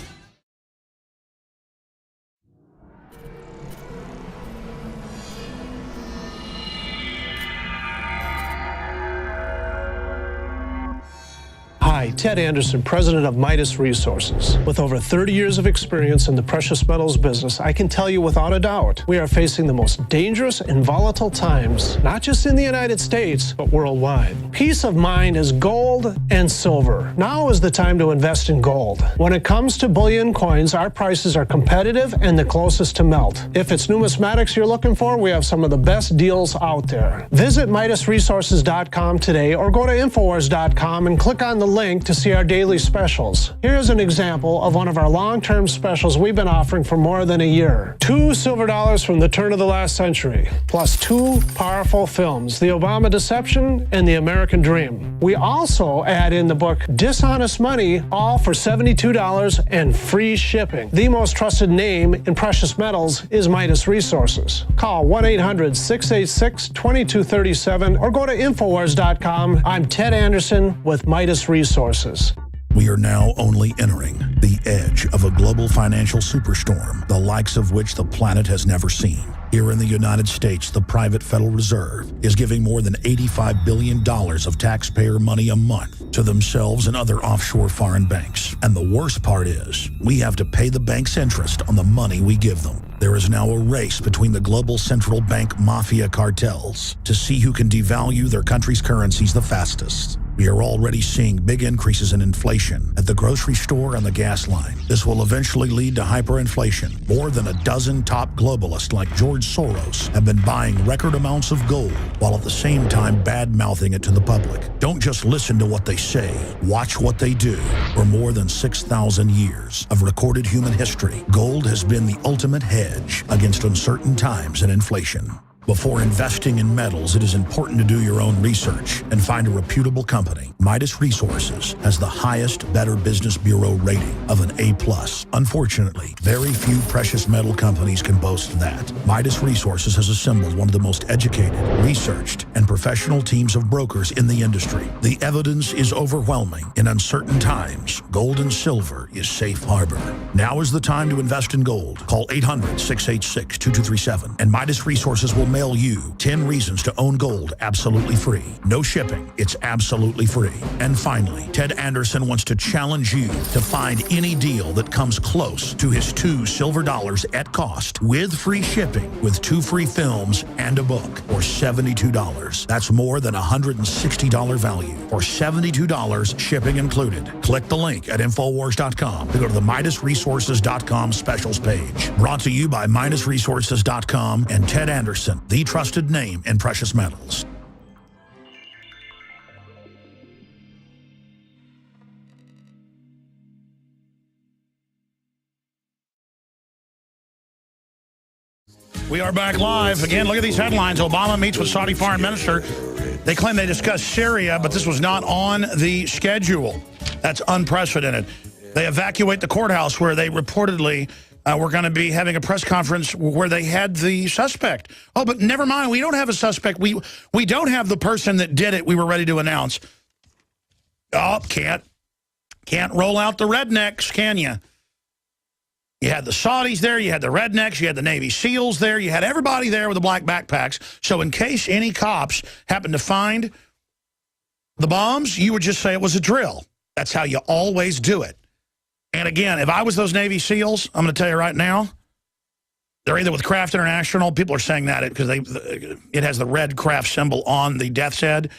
S3: Hi, Ted Anderson, president of Midas Resources. With over 30 years of experience in the precious metals business, I can tell you without a doubt, we are facing the most dangerous and volatile times, not just in the United States, but worldwide. Peace of mind is gold and silver. Now is the time to invest in gold. When it comes to bullion coins, our prices are competitive and the closest to melt. If it's numismatics you're looking for, we have some of the best deals out there. Visit MidasResources.com today or go to Infowars.com and click on the link to see our daily specials. Here's an example of one of our long-term specials we've been offering for more than a year. 2 silver dollars from the turn of the last century, plus 2 powerful films, The Obama Deception and The American Dream. We also add in the book Dishonest Money, all for $72 and free shipping. The most trusted name in precious metals is Midas Resources. Call 1-800-686-2237 or go to Infowars.com. I'm Ted Anderson with Midas Resources.
S1: We are now only entering the edge of a global financial superstorm, the likes of which the planet has never seen. Here in the United States, the private Federal Reserve is giving more than $85 billion of taxpayer money a month to themselves and other offshore foreign banks. And the worst part is, we have to pay the bank's interest on the money we give them. There is now a race between the global central bank mafia cartels to see who can devalue their country's currencies the fastest. We are already seeing big increases in inflation at the grocery store and the gas line. This will eventually lead to hyperinflation. More than a dozen top globalists like George Soros have been buying record amounts of gold while at the same time bad-mouthing it to the public. Don't just listen to what they say. Watch what they do. For more than 6,000 years of recorded human history, gold has been the ultimate hedge against uncertain times and inflation. Before investing in metals, it is important to do your own research and find a reputable company. Midas Resources has the highest Better Business Bureau rating of an A+. Unfortunately, very few precious metal companies can boast that. Midas Resources has assembled one of the most educated, researched, and professional teams of brokers in the industry. The evidence is overwhelming. In uncertain times, gold and silver is safe harbor. Now is the time to invest in gold. Call 800-686-2237 and Midas Resources will mail you 10 reasons to own gold absolutely free. No shipping. It's absolutely free. And finally, Ted Anderson wants to challenge you to find any deal that comes close to his 2 silver dollars at cost with free shipping with 2 free films and a book for $72. That's more than $160 value for $72 shipping included. Click the link at Infowars.com to go to the MidasResources.com specials page. Brought to you by MidasResources.com and Ted Anderson, the trusted name in precious metals. We are back live. Again, look at these headlines. Obama meets with Saudi foreign minister. They claim they discussed Syria, but this was not on the schedule. That's unprecedented. They evacuate the courthouse where they reportedly were going to be having a press conference where they had the suspect. Oh, but never mind. We don't have a suspect. We don't have the person that did it we were ready to announce. Oh, can't roll out the rednecks, can you? You had the Saudis there, you had the rednecks, you had the Navy SEALs there, you had everybody there with the black backpacks. So in case any cops happened to find the bombs, you would just say it was a drill. That's how you always do it. And again, if I was those Navy SEALs, I'm going to tell you right now, They're either with Kraft International. People are saying that because it has the red Kraft symbol on the death's head,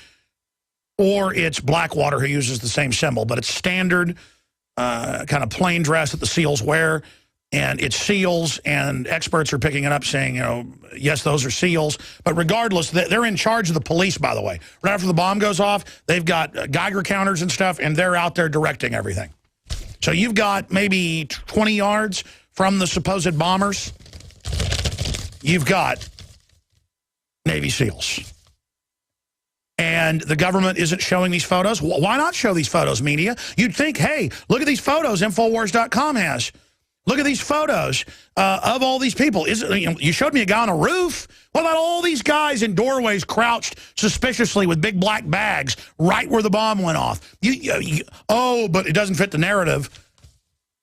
S1: or it's Blackwater who uses the same symbol, but it's standard kind of plain dress that the SEALs wear, and it's SEALs, and experts are picking it up saying, you know, yes, those are SEAls. But regardless, they're in charge of the police, by the way. Right after the bomb goes off, they've got Geiger counters and stuff, and they're out there directing everything. So you've got maybe 20 yards from the supposed bombers, you've got Navy SEALs. And the government isn't showing these photos. Why not show these photos, media? You'd think, hey, look at these photos Infowars.com has. Look at these photos of all these people. You showed me a guy on a roof. What about all these guys in doorways crouched suspiciously with big black bags right where the bomb went off? Oh, but it doesn't fit the narrative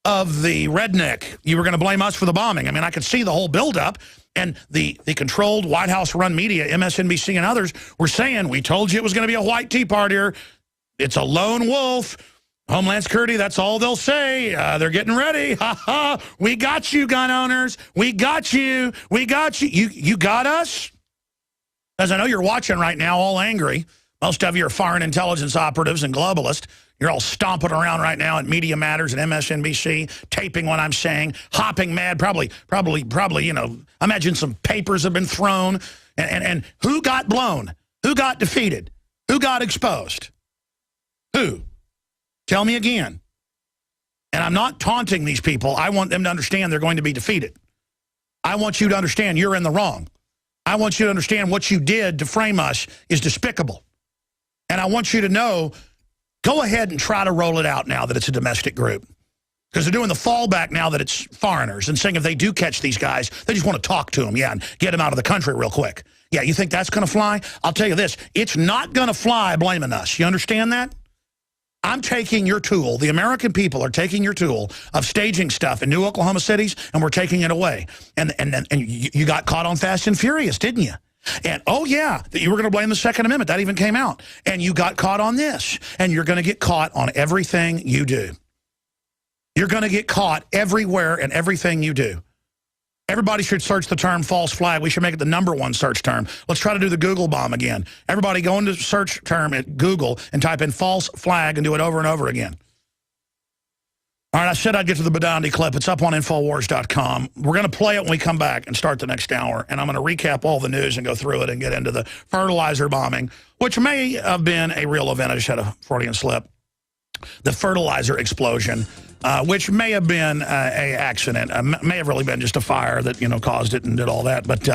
S1: of the redneck. You were going to blame us for the bombing. I mean, I could see the whole buildup. And the controlled White House-run media, MSNBC and others, were saying, we told you it was going to be a white tea partier. It's a lone wolf. Homeland Security, that's all they'll say. They're getting ready. Ha ha. We got you, gun owners. We got you. We got you. You got us? As I know you're watching right now, all angry. Most of you are foreign intelligence operatives and globalists. You're all stomping around right now at Media Matters and MSNBC, taping what I'm saying, hopping mad, probably, you know, imagine some papers have been thrown. And who got blown? Who got defeated? Who got exposed? Who? Tell me again. And I'm not taunting these people. I want them to understand they're going to be defeated. I want you to understand you're in the wrong. I want you to understand what you did to frame us is despicable. And I want you to know, go ahead and try to roll it out now that it's a domestic group. Because they're doing the fallback now that it's foreigners and saying if they do catch these guys, they just want to talk to them, yeah, and get them out of the country real quick. Yeah, you think that's going to fly? I'll tell you this, it's not going to fly blaming us. You understand that? I'm taking your tool. The American people are taking your tool of staging stuff in new Oklahoma cities, and we're taking it away. And you got caught on Fast and Furious, didn't you? And, oh, yeah, that you were going to blame the Second Amendment. That even came out. And you got caught on this. And you're going to get caught on everything you do. You're going to get caught everywhere and everything you do. Everybody should search the term false flag. We should make it the #1 search term. Let's try to do the Google bomb again. Everybody go into search term at Google and type in false flag and do it over and over again. All right, I said I'd get to the Badandi clip. It's up on Infowars.com. We're going to play it when we come back and start the next hour. And I'm going to recap all the news and go through it and get into the fertilizer bombing, which may have been a real event. I just had a Freudian slip. The fertilizer explosion, which may have been a accident, may have really been just a fire that, you know, caused it and did all that, but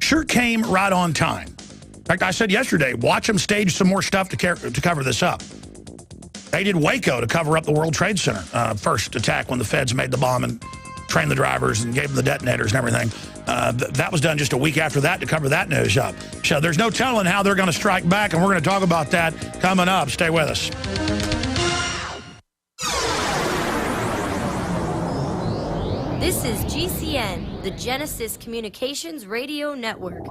S1: sure came right on time. In fact, I said yesterday, watch them stage some more stuff to cover this up. They did Waco to cover up the World Trade Center first attack when the feds made the bomb and trained the drivers and gave them the detonators and everything. That was done just a week after that to cover that news up. So there's no telling how they're going to strike back, and we're going to talk about that coming up. Stay with us.
S4: This is GCN, the Genesis Communications Radio Network.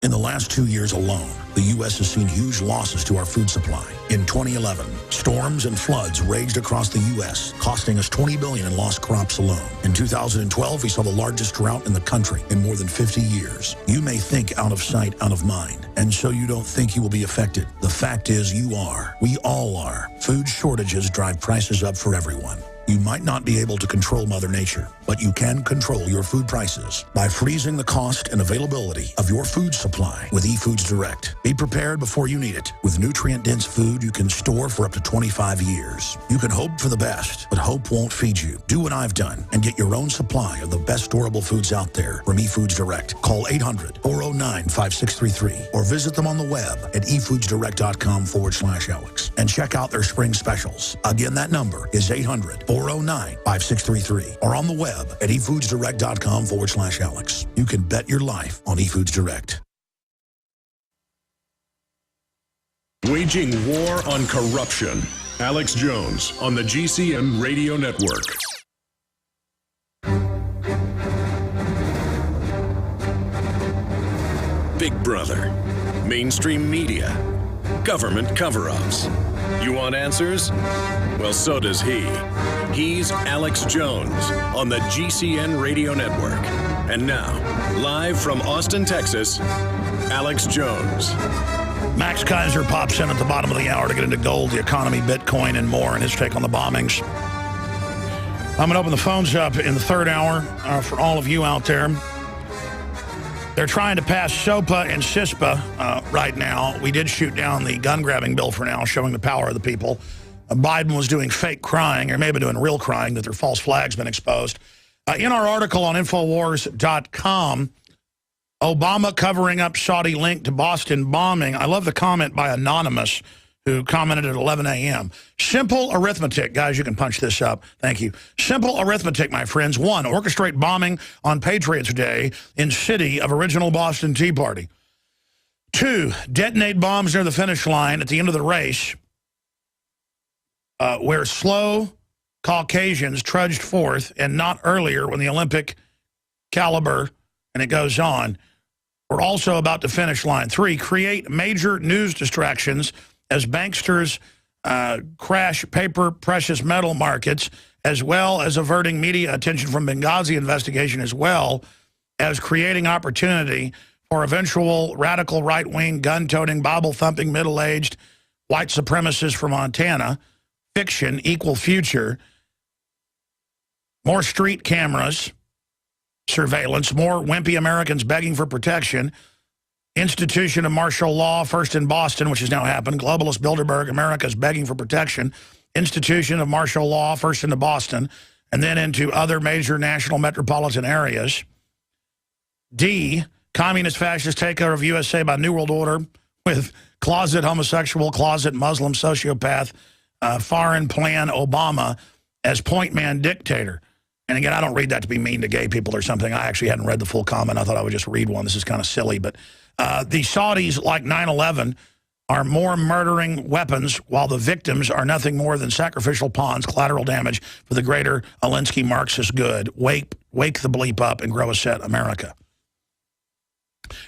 S5: In the last 2 years alone, the U.S. has seen huge losses to our food supply. In 2011, storms and floods raged across the U.S., costing us $20 billion in lost crops alone. In 2012, we saw the largest drought in the country in more than 50 years. You may think out of sight, out of mind, and so you don't think you will be affected. The fact is you are. We all are. Food shortages drive prices up for everyone. You might not be able to control Mother Nature, but you can control your food prices by freezing the cost and availability of your food supply with eFoods Direct. Be prepared before you need it. With nutrient-dense food you can store for up to 25 years. You can hope for the best, but hope won't feed you. Do what I've done and get your own supply of the best storable foods out there from eFoods Direct. Call 800-409-5633 or visit them on the web at efoodsdirect.com/Alex and check out their spring specials. Again, that number is 800-409-5633 or on the web at efoodsdirect.com/Alex. You can bet your life on eFoods Direct.
S6: Waging war on corruption. Alex Jones on the GCN Radio Network. Big Brother, mainstream media, government cover-ups. You want answers? Well, so does he. He's Alex Jones on the GCN Radio Network. And now, live from Austin, Texas, Alex Jones.
S1: Max Kaiser pops in at the bottom of the hour to get into gold, the economy, Bitcoin, and more, and his take on the bombings. I'm going to open the phones up in the third hour for all of you out there. They're trying to pass SOPA and CISPA right now. We did shoot down the gun-grabbing bill for now, showing the power of the people. Biden was doing fake crying, or maybe doing real crying, that their false flag's been exposed. In our article on Infowars.com, Obama covering up Saudi link to Boston bombing. I love the comment by Anonymous, who commented at 11 a.m. Simple arithmetic. Guys, you can punch this up. Thank you. Simple arithmetic, my friends. 1, orchestrate bombing on Patriots Day in city of original Boston Tea Party. 2, detonate bombs near the finish line at the end of the race, where slow Caucasians trudged forth and not earlier when the Olympic caliber, and it goes on, we're also about to finish line. 3, create major news distractions as banksters crash paper precious metal markets, as well as averting media attention from Benghazi investigation, as well as creating opportunity for eventual radical right-wing, gun-toting, Bible-thumping, middle-aged white supremacists from Montana. Fiction, equal future. More street cameras, surveillance, more wimpy Americans begging for protection. Institution of martial law, first in Boston, which has now happened. Globalist Bilderberg, America's begging for protection. Institution of martial law, first into Boston, and then into other major national metropolitan areas. D, communist fascist takeover of USA by New World Order with closet homosexual, closet Muslim sociopath, foreign plan Obama as point man dictator. And again, I don't read that to be mean to gay people or something. I actually hadn't read the full comment. I thought I would just read one. This is kind of silly. But the Saudis, like 9/11, are more murdering weapons, while the victims are nothing more than sacrificial pawns, collateral damage for the greater Alinsky Marxist good. Wake the bleep up and grow a set, America.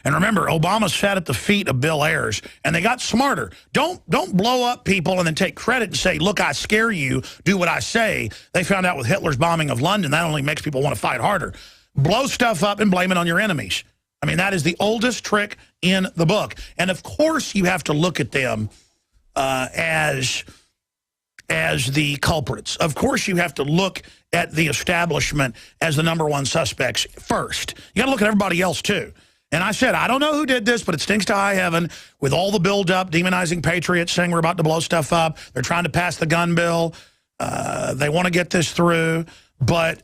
S1: And remember, Obama sat at the feet of Bill Ayers, and they got smarter. Don't blow up people and then take credit and say, look, I scare you, do what I say. They found out with Hitler's bombing of London, that only makes people want to fight harder. Blow stuff up and blame it on your enemies. I mean, that is the oldest trick in the book. And, of course, you have to look at them as the culprits. Of course, you have to look at the establishment as the #1 suspects first. You got to look at everybody else, too. And I said, I don't know who did this, but it stinks to high heaven with all the buildup, demonizing patriots, saying we're about to blow stuff up. They're trying to pass the gun bill. They want to get this through. But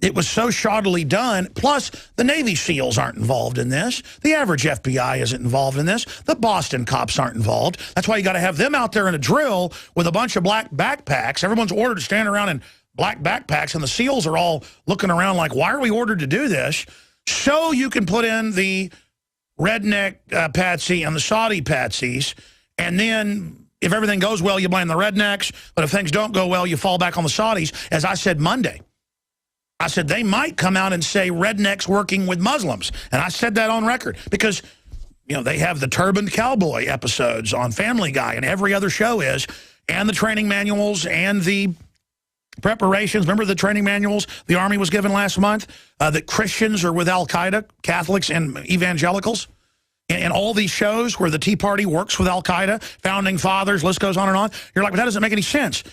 S1: it was so shoddily done. Plus, the Navy SEALs aren't involved in this. The average FBI isn't involved in this. The Boston cops aren't involved. That's why you got to have them out there in a drill with a bunch of black backpacks. Everyone's ordered to stand around in black backpacks, and the SEALs are all looking around like, why are we ordered to do this? So you can put in the redneck patsy and the Saudi patsies, and then if everything goes well, you blame the rednecks, but if things don't go well, you fall back on the Saudis. As I said Monday, I said they might come out and say rednecks working with Muslims, and I said that on record because, you know, they have the turbaned cowboy episodes on Family Guy, and every other show is, and the training manuals and the preparations. Remember the training manuals the Army was given last month? That Christians are with Al-Qaeda, Catholics and evangelicals? And all these shows where the Tea Party works with Al-Qaeda, Founding Fathers, list goes on and on. You're like, but that doesn't make any sense.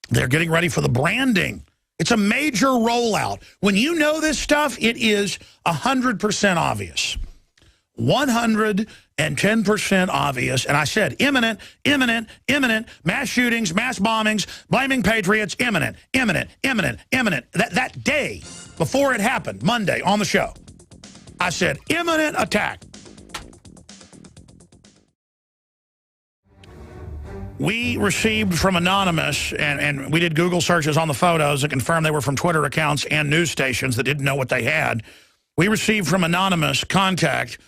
S1: They're getting ready for the branding. It's a major rollout. When you know this stuff, it is 100% obvious. 110% obvious. And I said imminent, imminent, imminent, mass shootings, mass bombings, blaming patriots, imminent, imminent, imminent, imminent. That day before it happened, Monday on the show, I said imminent attack. We received from Anonymous, and we did Google searches on the photos that confirmed they were from Twitter accounts and news stations that didn't know what they had. We received from Anonymous contact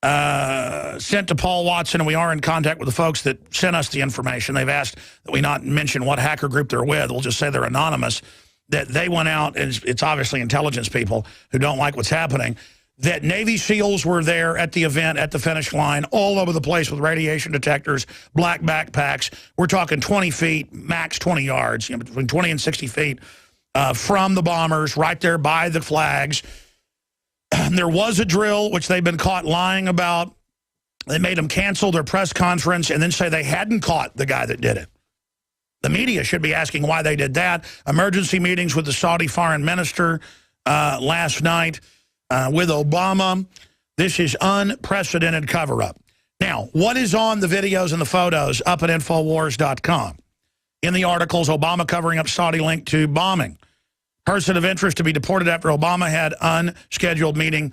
S1: sent to Paul Watson, and we are in contact with the folks that sent us the information. They've asked that we not mention what hacker group they're with. We'll just say they're anonymous, that they went out, and it's obviously intelligence people who don't like what's happening. that Navy SEALs were there at the event, at the finish line, all over the place with radiation detectors, black backpacks. We're talking 20 feet, max 20 yards, between 20 and 60 feet from the bombers, right there by the flags. There was a drill, which they've been caught lying about. They made them cancel their press conference and then say they hadn't caught the guy that did it. The media should be asking why they did that. Emergency meetings with the Saudi foreign minister last night. With Obama. This is unprecedented cover-up. Now, what is on the videos and the photos up at Infowars.com? In the articles, Obama covering up Saudi link to bombing. Person of interest to be deported after Obama had unscheduled meeting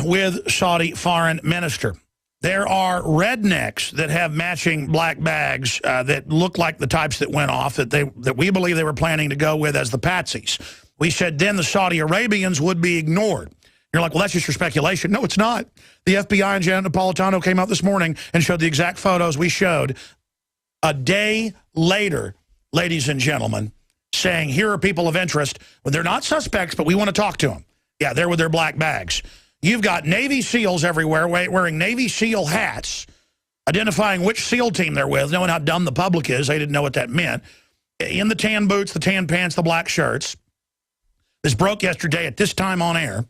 S1: with Saudi foreign minister. There are rednecks that have matching black bags that look like the types that went off that we believe they were planning to go with as the patsies. We said then the Saudi Arabians would be ignored. You're like, well, that's just your speculation. No, it's not. The FBI and Janet Napolitano came out this morning and showed the exact photos we showed a day later, ladies and gentlemen, saying here are people of interest. Well, they're not suspects, but we want to talk to them. Yeah, they're with their black bags. You've got Navy SEALs everywhere wearing Navy SEAL hats, identifying which SEAL team they're with, knowing how dumb the public is. They didn't know what that meant. In the tan boots, the tan pants, the black shirts. This broke yesterday at this time on air.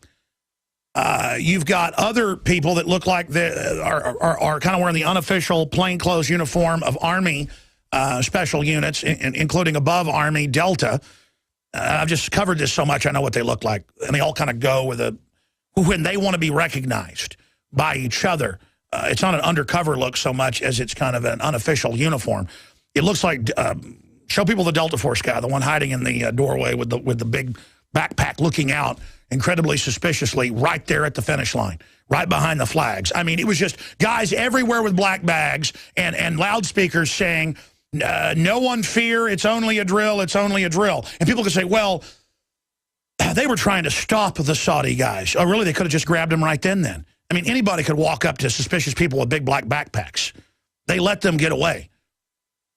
S1: You've got other people that look like they are kind of wearing the unofficial plainclothes uniform of Army special units, including above Army Delta. I've just covered this so much I know what they look like. And they all kind of go with when they want to be recognized by each other. It's not an undercover look so much as it's kind of an unofficial uniform. It looks like, show people the Delta Force guy, the one hiding in the doorway with the big backpack looking out incredibly suspiciously right there at the finish line, right behind the flags. I mean, it was just guys everywhere with black bags and loudspeakers saying, no one fear, it's only a drill, it's only a drill. And people could say, well, they were trying to stop the Saudi guys. Oh, really? They could have just grabbed them right then. I mean, anybody could walk up to suspicious people with big black backpacks. They let them get away.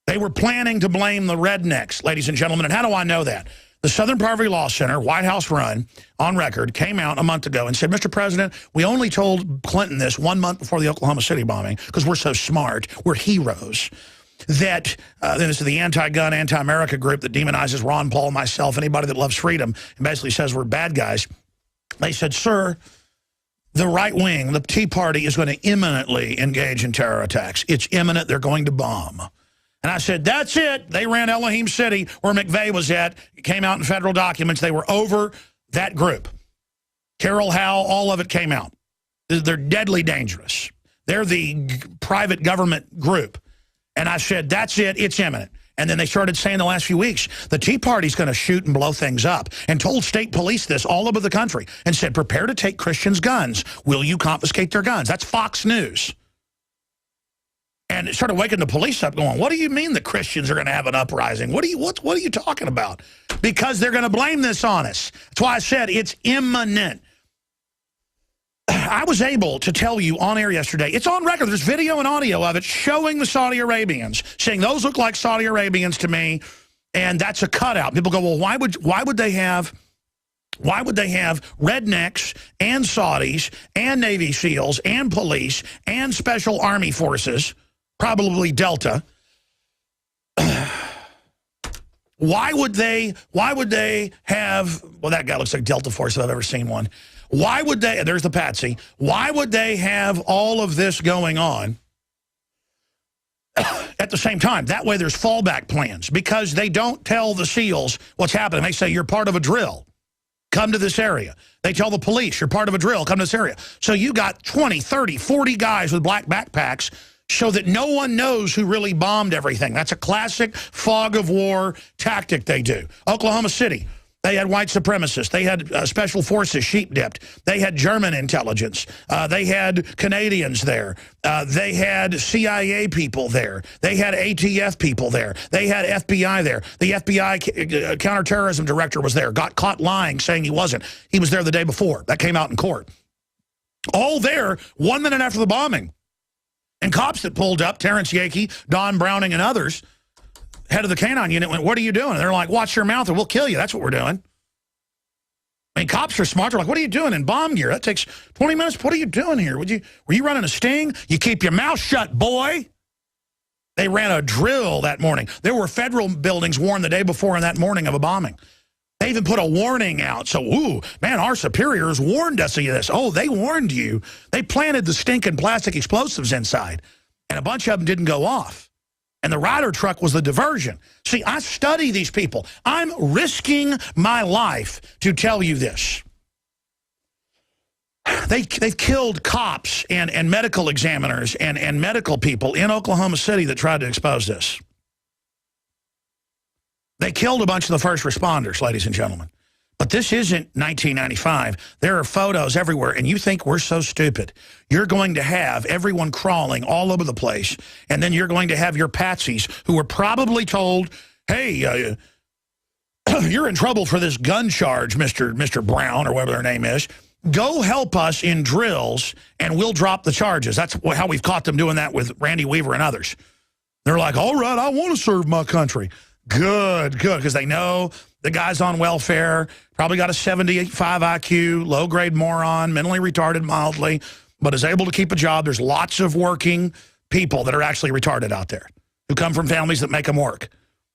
S1: They were planning to blame the rednecks, ladies and gentlemen. And how do I know that? The Southern Poverty Law Center, White House run, on record, came out a month ago and said, Mr. President, we only told Clinton this 1 month before the Oklahoma City bombing because we're so smart, we're heroes, that this is the anti-gun, anti-America group that demonizes Ron Paul, myself, anybody that loves freedom, and basically says we're bad guys. They said, sir, the right wing, the Tea Party, is going to imminently engage in terror attacks. It's imminent. They're going to bomb. And I said, that's it. They ran Elohim City, where McVeigh was at. It came out in federal documents. They were over that group. Carol Howe, all of it came out. They're deadly dangerous. They're the private government group. And I said, that's it. It's imminent. And then they started saying the last few weeks, the Tea Party's going to shoot and blow things up, and told state police this all over the country and said, prepare to take Christians' guns. Will you confiscate their guns? That's Fox News. And it started waking the police up going, what do you mean the Christians are going to have an uprising? What are you talking about? Because they're going to blame this on us. That's why I said it's imminent. I was able to tell you on air yesterday, it's on record, there's video and audio of it showing the Saudi Arabians, saying those look like Saudi Arabians to me, and that's a cutout. People go, well, why would they have rednecks and Saudis and Navy SEALs and police and special army forces, probably Delta? Why would they have, well, that guy looks like Delta Force if I've ever seen one. Why would they, there's the patsy, why would they have all of this going on at the same time? That way there's fallback plans, because they don't tell the SEALs what's happening. They say, you're part of a drill. Come to this area. They tell the police, you're part of a drill. Come to this area. So you got 20, 30, 40 guys with black backpacks so that no one knows who really bombed everything. That's a classic fog of war tactic they do. Oklahoma City, they had white supremacists. They had special forces sheep-dipped. They had German intelligence. They had Canadians there. They had CIA people there. They had ATF people there. They had FBI there. The FBI counterterrorism director was there, got caught lying, saying he wasn't. He was there the day before. That came out in court. All there 1 minute after the bombing. And cops that pulled up, Terrence Yakey, Don Browning, and others, head of the canine unit, went, what are you doing? And they're like, watch your mouth or we'll kill you. That's what we're doing. I mean, cops are smart. They're like, what are you doing in bomb gear? That takes 20 minutes. What are you doing here? Were you running a sting? You keep your mouth shut, boy. They ran a drill that morning. There were federal buildings warned the day before and that morning of a bombing. They even put a warning out. So, ooh, man, our superiors warned us of this. Oh, they warned you. They planted the stinking plastic explosives inside, and a bunch of them didn't go off. And the Ryder truck was the diversion. See, I study these people. I'm risking my life to tell you this. They've killed cops and medical examiners and medical people in Oklahoma City that tried to expose this. They killed a bunch of the first responders, ladies and gentlemen. But this isn't 1995. There are photos everywhere, and you think we're so stupid. You're going to have everyone crawling all over the place, and then you're going to have your patsies who were probably told, hey, you're in trouble for this gun charge, Mr. Brown, or whatever their name is. Go help us in drills, and we'll drop the charges. That's how we've caught them doing that with Randy Weaver and others. They're like, all right, I want to serve my country. Good, because they know the guy's on welfare, probably got a 75 IQ, low-grade moron, mentally retarded mildly, but is able to keep a job. There's lots of working people that are actually retarded out there who come from families that make them work.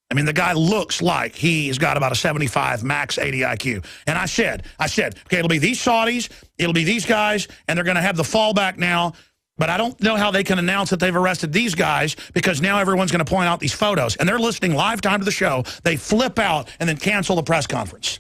S1: I mean, the guy looks like he's got about a 75, max 80 IQ. And I said, okay, it'll be these Saudis, it'll be these guys, and they're going to have the fallback now. But I don't know how they can announce that they've arrested these guys because now everyone's going to point out these photos. And they're listening live time to the show. They flip out and then cancel the press conference.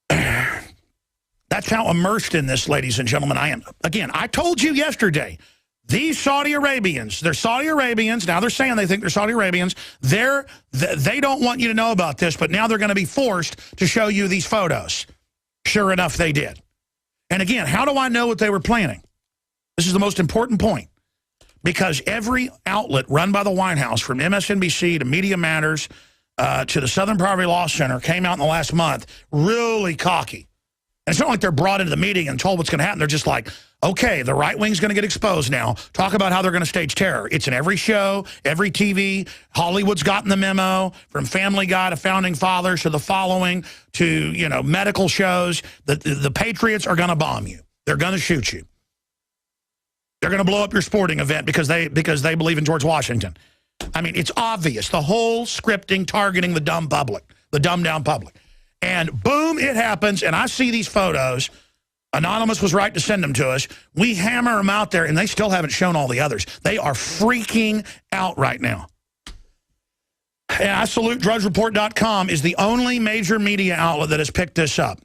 S1: That's how immersed in this, ladies and gentlemen, I am. Again, I told you yesterday, these Saudi Arabians, they're Saudi Arabians. Now they're saying they think they're Saudi Arabians. They don't want you to know about this, but now they're going to be forced to show you these photos. Sure enough, they did. And again, how do I know what they were planning? This is the most important point, because every outlet run by the White House, from MSNBC to Media Matters to the Southern Poverty Law Center, came out in the last month really cocky. And it's not like they're brought into the meeting and told what's going to happen. They're just like, okay, the right wing's going to get exposed now. Talk about how they're going to stage terror. It's in every show, every TV. Hollywood's gotten the memo, from Family Guy to Founding Fathers to The Following to, you know, medical shows. The Patriots are going to bomb you. They're going to shoot you. They're going to blow up your sporting event because they believe in George Washington. I mean, it's obvious. The whole scripting targeting the dumb public, the dumbed-down public. And boom, it happens, and I see these photos. Anonymous was right to send them to us. We hammer them out there, and they still haven't shown all the others. They are freaking out right now. And I salute DrudgeReport.com is the only major media outlet that has picked this up.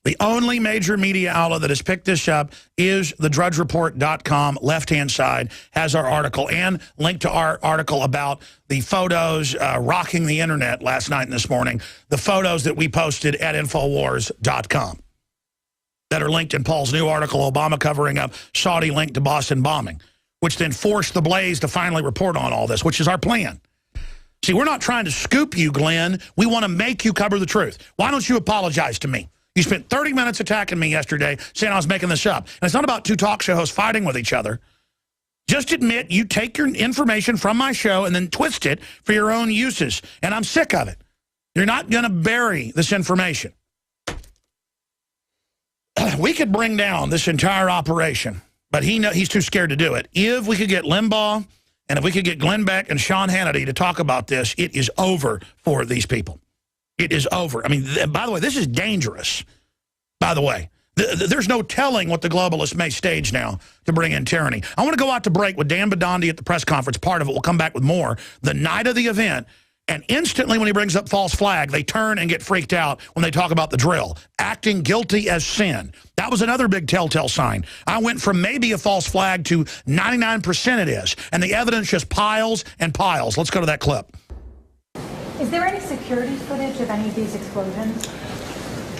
S1: The only major media outlet that has picked this up is the DrudgeReport.com. Left-hand side has our article and link to our article about the photos rocking the internet last night and this morning, the photos that we posted at Infowars.com that are linked in Paul's new article, Obama covering up Saudi link to Boston bombing, which then forced the Blaze to finally report on all this, which is our plan. See, we're not trying to scoop you, Glenn. We want to make you cover the truth. Why don't you apologize to me? You spent 30 minutes attacking me yesterday saying I was making this up. And it's not about two talk show hosts fighting with each other. Just admit you take your information from my show and then twist it for your own uses. And I'm sick of it. You're not going to bury this information. We could bring down this entire operation, but he's too scared to do it. If we could get Limbaugh and if we could get Glenn Beck and Sean Hannity to talk about this, it is over for these people. It is over. I mean, by the way, this is dangerous, by the way. There's no telling what the globalists may stage now to bring in tyranny. I want to go out to break with Dan Badandi at the press conference. Part of it. We'll come back with more. The night of the event, and instantly when he brings up false flag, they turn and get freaked out when they talk about the drill. Acting guilty as sin. That was another big telltale sign. I went from maybe a false flag to 99% it is. And the evidence just piles and piles. Let's go to that clip.
S7: Is there any security footage of any of these explosions?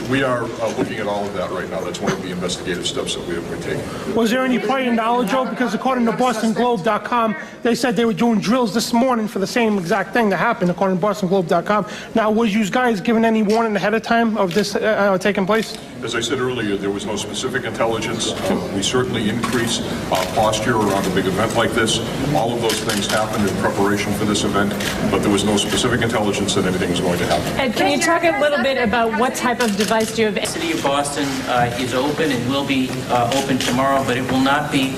S8: We are looking at all of that right now. That's one of the investigative steps that we're taking.
S9: Was there any prior knowledge, Joe? Because according to BostonGlobe.com, they said they were doing drills this morning for the same exact thing that happened, according to BostonGlobe.com. Now, was you guys given any warning ahead of time of this taking place?
S8: As I said earlier, there was no specific intelligence. We certainly increase posture around a big event like this. All of those things happened in preparation for this event, but there was no specific intelligence that anything was going to happen.
S10: Ed, can you talk a little bit about what type of device do you have?
S11: The City of Boston is open and will be open tomorrow, but it will not be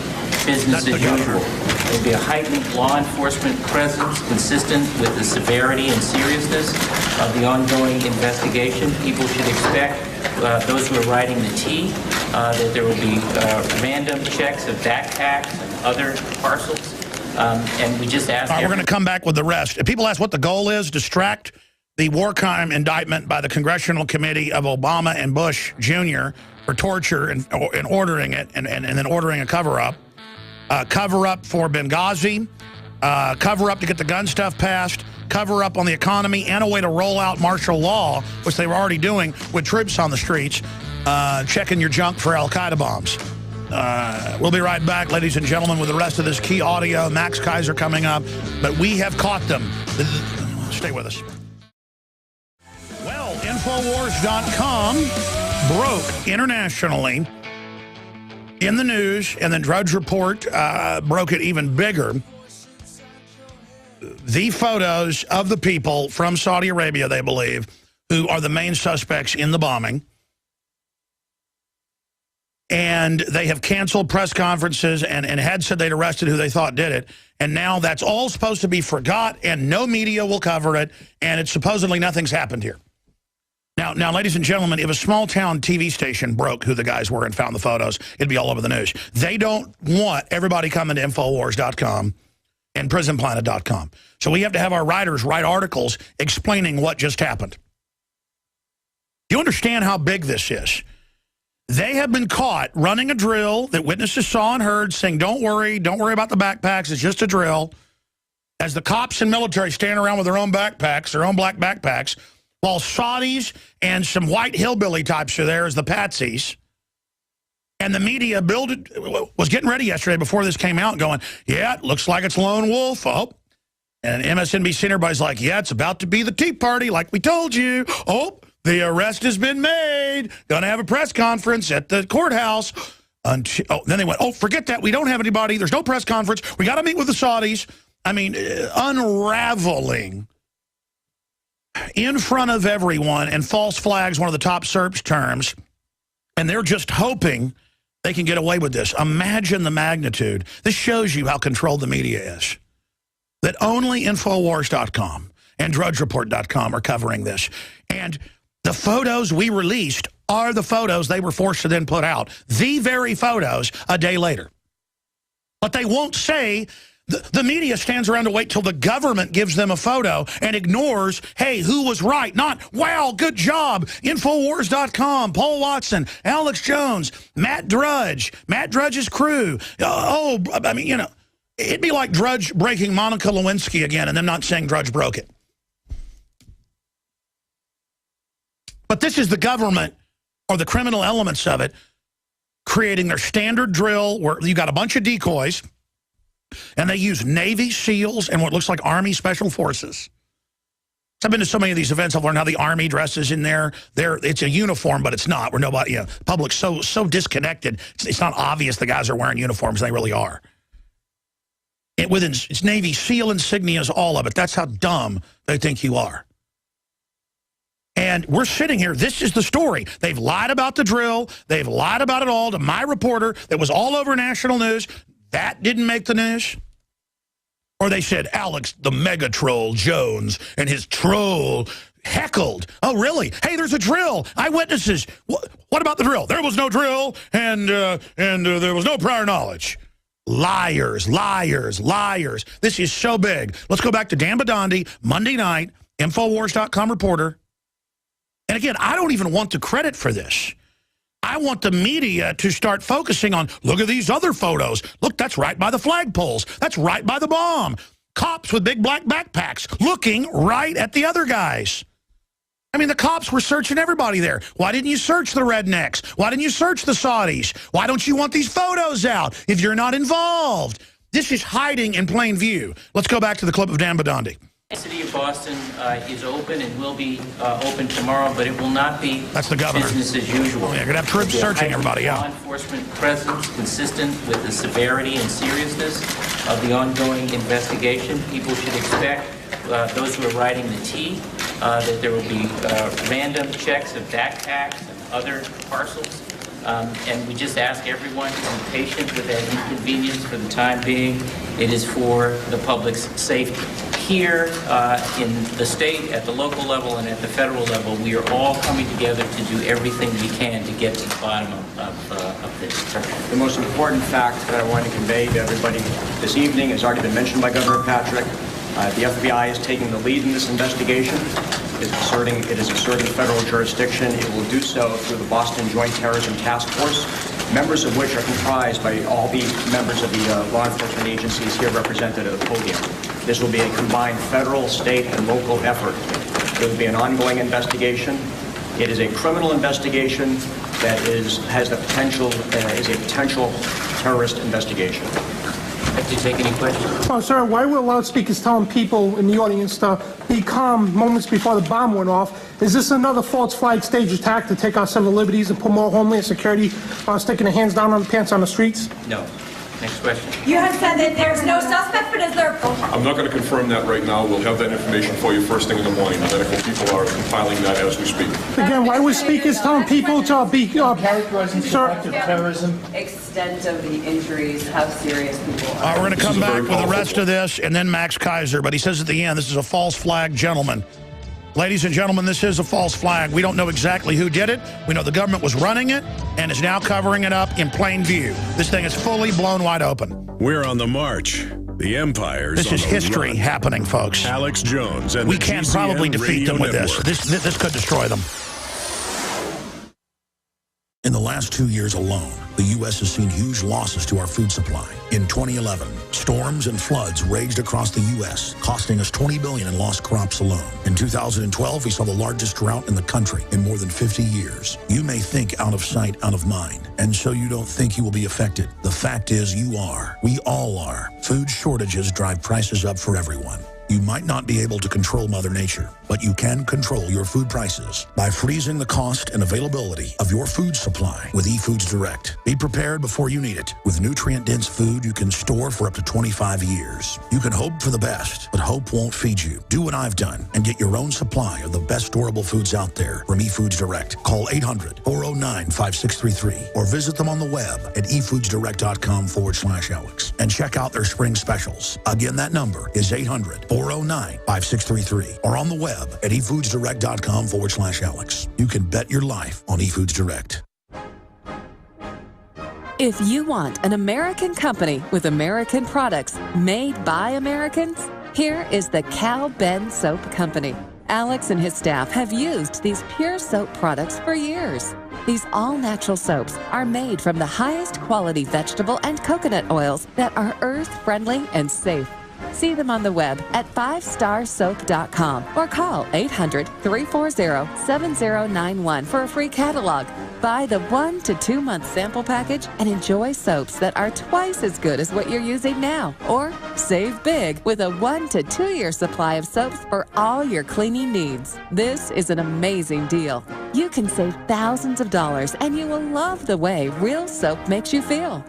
S11: business as usual. There will be a heightened law enforcement presence consistent with the severity and seriousness of the ongoing investigation. People should expect those who are riding the T, that there will be random checks of backpacks and other parcels. And we just ask...
S1: All right, we're going to come back with the rest. If people ask what the goal is, distract the war crime indictment by the Congressional Committee of Obama and Bush Jr. for torture and ordering it, and then ordering a cover-up. Cover-up for Benghazi, cover-up to get the gun stuff passed, cover-up on the economy, and a way to roll out martial law, which they were already doing with troops on the streets, checking your junk for al-Qaeda bombs. We'll be right back, ladies and gentlemen, with the rest of this key audio. Max Kaiser coming up, but we have caught them. Stay with us. Well, Infowars.com broke internationally in the news, and then Drudge Report broke it even bigger. The photos of the people from Saudi Arabia, they believe, who are the main suspects in the bombing. And they have canceled press conferences and had said they'd arrested who they thought did it. And now that's all supposed to be forgot, and no media will cover it, and it's supposedly nothing's happened here. Now, ladies and gentlemen, if a small-town TV station broke who the guys were and found the photos, it'd be all over the news. They don't want everybody coming to Infowars.com and PrisonPlanet.com. So we have to have our writers write articles explaining what just happened. You understand how big this is? They have been caught running a drill that witnesses saw and heard, saying, don't worry about the backpacks, it's just a drill. As the cops and military stand around with their own backpacks, their own black backpacks, while Saudis and some white hillbilly types are there as the patsies. And the media was getting ready yesterday before this came out going, yeah, it looks like it's Lone Wolf. Oh, and MSNBC and everybody's like, yeah, it's about to be the Tea Party like we told you. Oh, the arrest has been made. Going to have a press conference at the courthouse. Then they went, oh, forget that. We don't have anybody. There's no press conference. We got to meet with the Saudis. I mean, unraveling in front of everyone, and false flags, one of the top search terms, and they're just hoping they can get away with this. Imagine the magnitude. This shows you how controlled the media is. That only Infowars.com and DrudgeReport.com are covering this. And the photos we released are the photos they were forced to then put out. The very photos a day later. But they won't say... The media stands around to wait till the government gives them a photo and ignores, hey, who was right? Not, wow, good job. Infowars.com, Paul Watson, Alex Jones, Matt Drudge's crew. I mean, you know, it'd be like Drudge breaking Monica Lewinsky again and them not saying Drudge broke it. But this is the government, or the criminal elements of it, creating their standard drill where you got a bunch of decoys, and they use Navy SEALs and what looks like Army Special Forces. I've been to so many of these events, I've learned how the Army dresses in there. It's a uniform, but it's not. Where nobody, public's so disconnected. It's not obvious the guys are wearing uniforms. They really are. It's Navy SEAL insignias, all of it. That's how dumb they think you are. And we're sitting here. This is the story. They've lied about the drill. They've lied about it all to my reporter that was all over national news. That didn't make the news. Or they said, Alex, the mega troll Jones and his troll heckled. Oh, really? Hey, there's a drill. Eyewitnesses. What about the drill? There was no drill, and there was no prior knowledge. Liars, liars, liars. This is so big. Let's go back to Dan Badandi, Monday night, Infowars.com reporter. And again, I don't even want the credit for this. I want the media to start focusing on, look at these other photos. Look, that's right by the flagpoles. That's right by the bomb. Cops with big black backpacks looking right at the other guys. I mean, the cops were searching everybody there. Why didn't you search the rednecks? Why didn't you search the Saudis? Why don't you want these photos out if you're not involved? This is hiding in plain view. Let's go back to the clip of Dan Badandi.
S11: The City of Boston is open and will be open tomorrow, but it will not be
S1: That's the governor.
S11: business as usual.
S1: Yeah, you're going to have troops searching everybody
S11: Law
S1: out.
S11: enforcement presence consistent with the severity and seriousness of the ongoing investigation. People should expect, those who are riding the T, that there will be random checks of backpacks and other parcels. And we just ask everyone to be patient with that inconvenience for the time being. It is for the public's safety. Here in the state, at the local level, and at the federal level, we are all coming together to do everything we can to get to the bottom of this.
S12: The most important fact that I want to convey to everybody this evening has already been mentioned by Governor Patrick. The FBI is taking the lead in this investigation. It is asserting federal jurisdiction. It will do so through the Boston Joint Terrorism Task Force, members of which are comprised by all the members of the law enforcement agencies here represented at the podium. This will be a combined federal, state, and local effort. It will be an ongoing investigation. It is a criminal investigation that is a potential terrorist investigation.
S11: Do you take any questions?
S9: Oh, sir, why were loudspeakers telling people in the audience to be calm moments before the bomb went off? Is this another false flag stage attack to take our civil liberties and put more Homeland Security sticking their hands down on the pants on the streets?
S11: No. Next question.
S13: You have said that there's no suspect, but is there?
S8: I'm not going to confirm that right now. We'll have that information for you first thing in the morning. Medical people are compiling that as we speak.
S9: Again, why were speakers telling people to be
S14: characterizing
S9: sir?
S14: terrorism?
S13: Extent of the injuries, how serious people are.
S1: We're going to come back with the rest of this and then Max Kaiser. But he says at the end, this is a false flag, gentlemen. Ladies and gentlemen, this is a false flag. We don't know exactly who did it. We know the government was running it and is now covering it up in plain view. This thing is fully blown wide open.
S6: We're on the march. The empire's
S1: This is history happening, folks.
S6: Alex Jones and
S1: we
S6: the
S1: can't
S6: GCN
S1: probably defeat them with
S6: Radio
S1: this. This could destroy them.
S5: In the last 2 years alone, the U.S. has seen huge losses to our food supply. In 2011, storms and floods raged across the U.S., costing us $20 billion in lost crops alone. In 2012, we saw the largest drought in the country in more than 50 years. You may think out of sight, out of mind, and so you don't think you will be affected. The fact is you are. We all are. Food shortages drive prices up for everyone. You might not be able to control Mother Nature, but you can control your food prices by freezing the cost and availability of your food supply with eFoods Direct. Be prepared before you need it. With nutrient-dense food you can store for up to 25 years. You can hope for the best, but hope won't feed you. Do what I've done and get your own supply of the best storable foods out there from eFoods Direct. Call 800-409-5633 or visit them on the web at efoodsdirect.com/Alex and check out their spring specials. Again, that number is 800-409-5633 or on the web at efoodsdirect.com/Alex. You can bet your life on eFoods Direct.
S15: If you want an American company with American products made by Americans, here is the Cal Ben Soap Company. Alex and his staff have used these pure soap products for years. These all-natural soaps are made from the highest quality vegetable and coconut oils that are earth-friendly and safe. See them on the web at 5starsoap.com or call 800-340-7091 for a free catalog. Buy the 1 to 2 month sample package and enjoy soaps that are twice as good as what you're using now. Or save big with a 1 to 2 year supply of soaps for all your cleaning needs. This is an amazing deal. You can save thousands of dollars and you will love the way real soap makes you feel.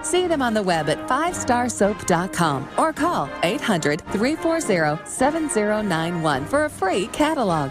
S15: See them on the web at 5starsoap.com or call 800-340-7091 for a free catalog.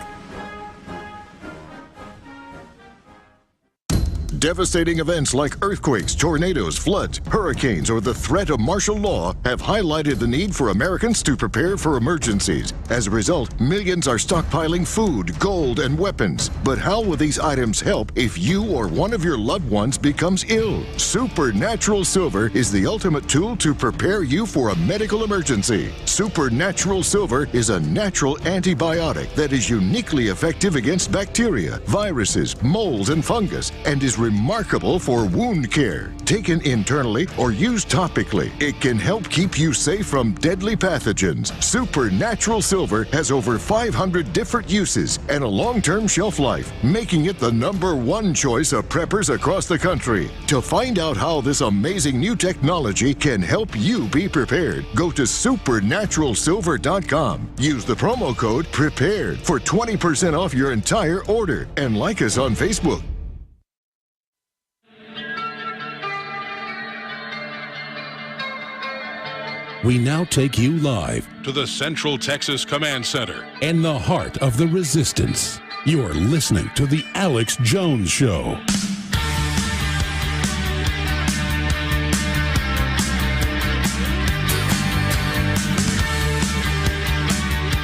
S16: Devastating events like earthquakes, tornadoes, floods, hurricanes, or the threat of martial law have highlighted the need for Americans to prepare for emergencies. As a result, millions are stockpiling food, gold, and weapons. But how will these items help if you or one of your loved ones becomes ill? Supernatural Silver is the ultimate tool to prepare you for a medical emergency. Supernatural Silver is a natural antibiotic that is uniquely effective against bacteria, viruses, molds, and fungus, and is remarkable for wound care. Taken internally or used topically, it can help keep you safe from deadly pathogens. Supernatural Silver has over 500 different uses and a long-term shelf life, making it the #1 choice of preppers across the country. To find out how this amazing new technology can help you be prepared, go to supernaturalsilver.com. Use the promo code PREPARED for 20% off your entire order, and like us on Facebook.
S14: We now take you live
S17: to the Central Texas Command Center
S14: in the heart of the resistance. You're listening to The Alex Jones Show.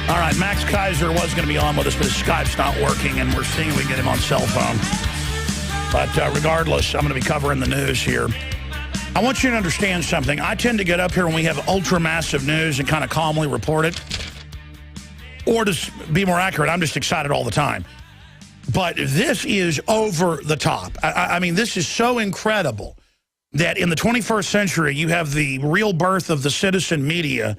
S1: All right, Max Kaiser was going to be on with us, but his Skype's not working, and we're seeing if we can get him on cell phone. But regardless, I'm going to be covering the news here. I want you to understand something. I tend to get up here when we have ultra-massive news and kind of calmly report it. Or to be more accurate, I'm just excited all the time. But this is over the top. I mean, this is so incredible that in the 21st century, you have the real birth of the citizen media,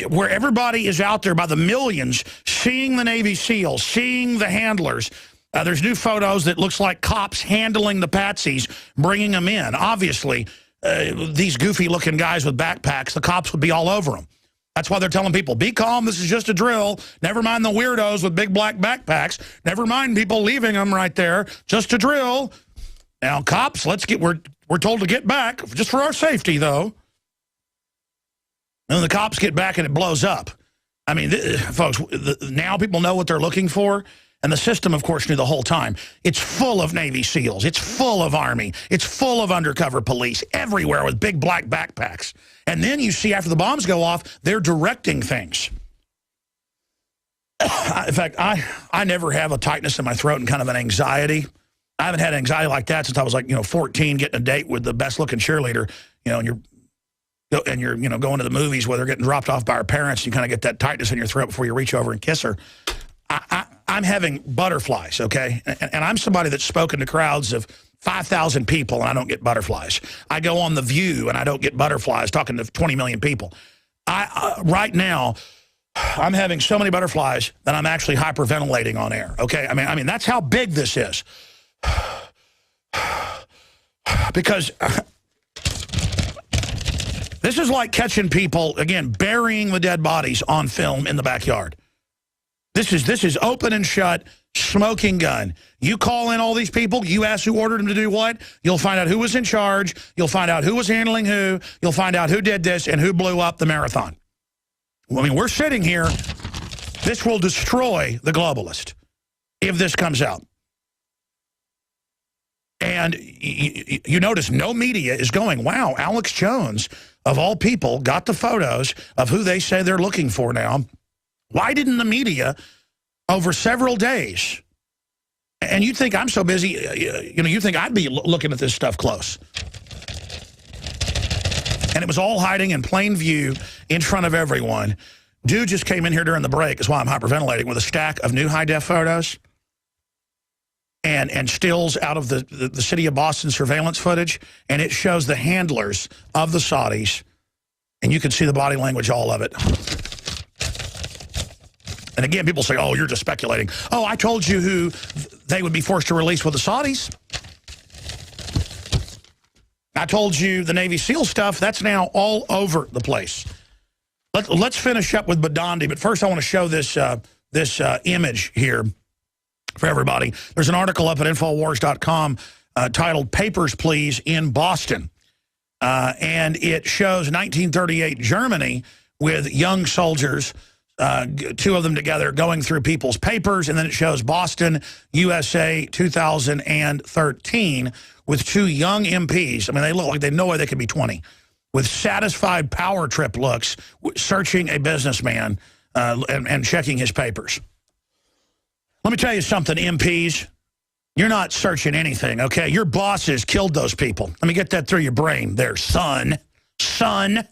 S1: where everybody is out there by the millions seeing the Navy SEALs, seeing the handlers. There's new photos that looks like cops handling the patsies, bringing them in. Obviously, these goofy-looking guys with backpacks, the cops would be all over them. That's why they're telling people, be calm, this is just a drill. Never mind the weirdos with big black backpacks. Never mind people leaving them right there. Just a drill. Now, cops, we're told to get back, just for our safety, though. And the cops get back and it blows up. I mean, folks, now people know what they're looking for. And the system, of course, knew the whole time. It's full of Navy SEALs. It's full of Army. It's full of undercover police everywhere with big black backpacks. And then you see after the bombs go off, they're directing things. In fact, I never have a tightness in my throat and kind of an anxiety. I haven't had anxiety like that since I was like, 14, getting a date with the best-looking cheerleader, and you're going to the movies where they're getting dropped off by our parents. You kind of get that tightness in your throat before you reach over and kiss her. I'm having butterflies, okay? And I'm somebody that's spoken to crowds of 5,000 people, and I don't get butterflies. I go on The View, and I don't get butterflies talking to 20 million people. Right now, I'm having so many butterflies that I'm actually hyperventilating on air, okay? I mean that's how big this is. Because this is like catching people, again, burying the dead bodies on film in the backyard. This is open and shut, smoking gun. You call in all these people, you ask who ordered them to do what, you'll find out who was in charge, you'll find out who was handling who, you'll find out who did this and who blew up the marathon. I mean, we're sitting here. This will destroy the globalist if this comes out. And you notice no media is going, wow, Alex Jones, of all people, got the photos of who they say they're looking for now. Why didn't the media, over several days, and you think I'm so busy, you think I'd be looking at this stuff close. And it was all hiding in plain view in front of everyone. Dude just came in here during the break, that's why I'm hyperventilating, with a stack of new high-def photos and stills out of the city of Boston surveillance footage, and it shows the handlers of the Saudis, and you can see the body language, all of it. And again, people say, oh, you're just speculating. Oh, I told you who they would be forced to release with the Saudis. I told you the Navy SEAL stuff. That's now all over the place. Let's finish up with Badandi, but first I want to show this image here for everybody. There's an article up at Infowars.com titled Papers, Please, in Boston. And it shows 1938 Germany with young soldiers, two of them together, going through people's papers, and then it shows Boston, USA, 2013, with two young MPs. I mean, they look like they know why they could be 20, with satisfied power trip looks, searching a businessman and checking his papers. Let me tell you something, MPs. You're not searching anything, okay? Your bosses killed those people. Let me get that through your brain there, son. Son.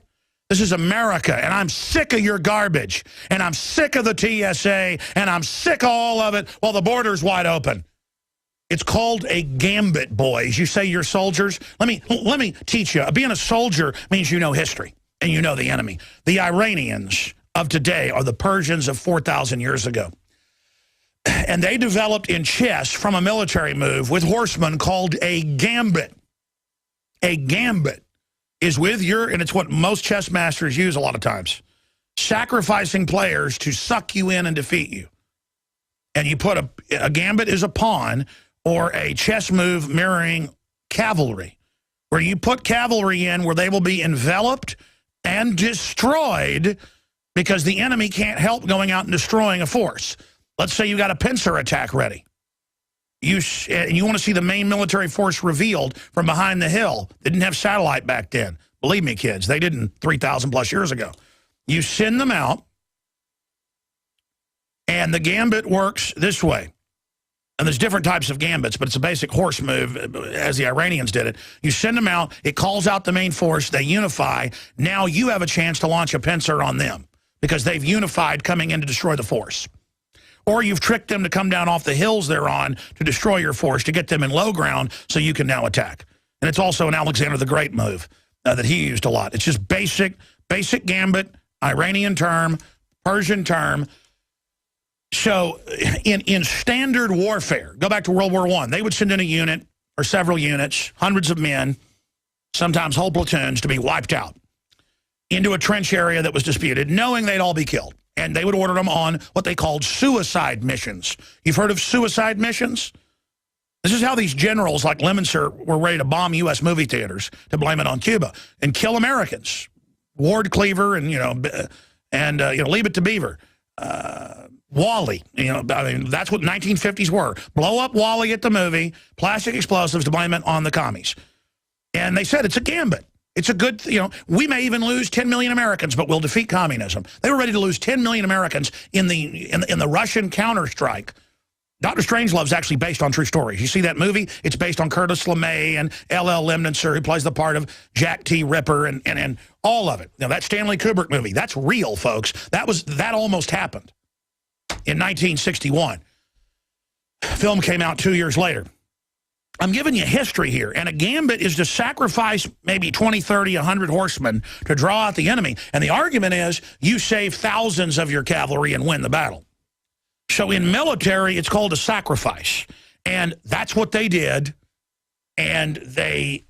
S1: This is America, and I'm sick of your garbage, and I'm sick of the TSA, and I'm sick of all of it while the border's wide open. It's called a gambit, boys. You say you're soldiers? Let me teach you. Being a soldier means you know history and you know the enemy. The Iranians of today are the Persians of 4,000 years ago. And they developed in chess from a military move with horsemen called a gambit. A gambit is with and it's what most chess masters use a lot of times, sacrificing players to suck you in and defeat you. And you put a gambit is a pawn or a chess move mirroring cavalry, where you put cavalry in where they will be enveloped and destroyed because the enemy can't help going out and destroying a force. Let's say you got a pincer attack ready. You want to see the main military force revealed from behind the hill. They didn't have satellite back then. Believe me, kids, they didn't 3,000 plus years ago. You send them out, and the gambit works this way. And there's different types of gambits, but it's a basic horse move, as the Iranians did it. You send them out, it calls out the main force, they unify. Now you have a chance to launch a pincer on them because they've unified coming in to destroy the force. Or you've tricked them to come down off the hills they're on to destroy your force, to get them in low ground so you can now attack. And it's also an Alexander the Great move that he used a lot. It's just basic gambit, Iranian term, Persian term. So in standard warfare, go back to World War I, they would send in a unit or several units, hundreds of men, sometimes whole platoons, to be wiped out into a trench area that was disputed, knowing they'd all be killed. And they would order them on what they called suicide missions. You've heard of suicide missions? This is how these generals like Lemonster were ready to bomb U.S. movie theaters to blame it on Cuba and kill Americans. Ward Cleaver and, Leave It to Beaver. Wally, I mean, that's what 1950s were. Blow up Wally at the movie, plastic explosives to blame it on the commies. And they said it's a gambit. It's a good, we may even lose 10 million Americans, but we'll defeat communism. They were ready to lose 10 million Americans in the Russian counterstrike. Dr. Strangelove's actually based on true stories. You see that movie? It's based on Curtis LeMay and L.L. Lemnitzer, who plays the part of Jack T. Ripper, and all of it. That Stanley Kubrick movie, that's real, folks. That almost happened in 1961. Film came out 2 years later. I'm giving you history here, and a gambit is to sacrifice maybe 20, 30, 100 horsemen to draw out the enemy. And the argument is you save thousands of your cavalry and win the battle. So in military, it's called a sacrifice. And that's what they did. And they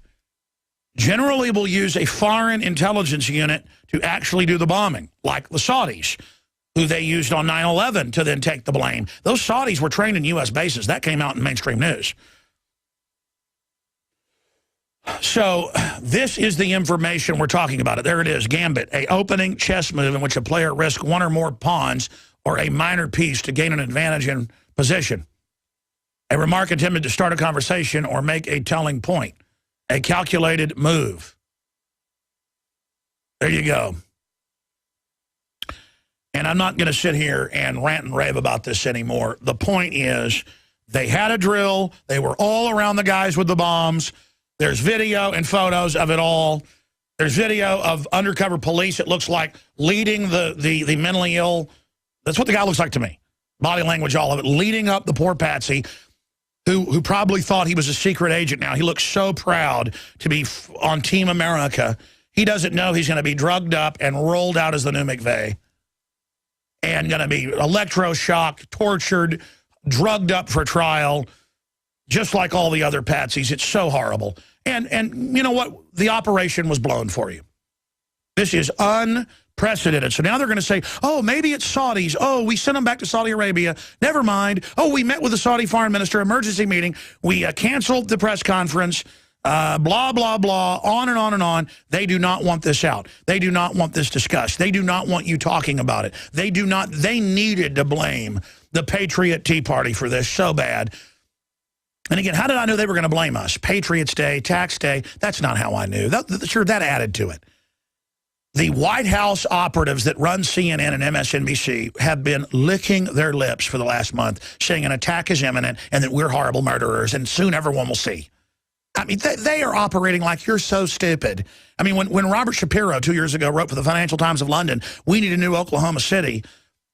S1: generally will use a foreign intelligence unit to actually do the bombing, like the Saudis, who they used on 9/11 to then take the blame. Those Saudis were trained in U.S. bases. That came out in mainstream news. So this is the information we're talking about. There it is, gambit, a opening chess move in which a player risks one or more pawns or a minor piece to gain an advantage in position. A remark intended to start a conversation or make a telling point. A calculated move. There you go. And I'm not going to sit here and rant and rave about this anymore. The point is, they had a drill. They were all around the guys with the bombs. There's video and photos of it all. There's video of undercover police, it looks like, leading the mentally ill. That's what the guy looks like to me. Body language, all of it. Leading up the poor Patsy, who probably thought he was a secret agent now. He looks so proud to be on Team America. He doesn't know he's going to be drugged up and rolled out as the new McVeigh. And going to be electroshocked, tortured, drugged up for trial, just like all the other Patsies. It's so horrible. And you know what? The operation was blown for you. This is unprecedented. So now they're going to say, oh, maybe it's Saudis. Oh, we sent them back to Saudi Arabia. Never mind. Oh, we met with the Saudi foreign minister, emergency meeting. We canceled the press conference. Blah, blah, blah, on and on and on. They do not want this out. They do not want this discussed. They do not want you talking about it. They needed to blame the Patriot Tea Party for this so bad. And again, how did I know they were going to blame us? Patriots Day, Tax Day, that's not how I knew. Sure, that added to it. The White House operatives that run CNN and MSNBC have been licking their lips for the last month, saying an attack is imminent and that we're horrible murderers, and soon everyone will see. I mean, they are operating like you're so stupid. I mean, when Robert Shapiro 2 years ago wrote for the Financial Times of London, we need a new Oklahoma City,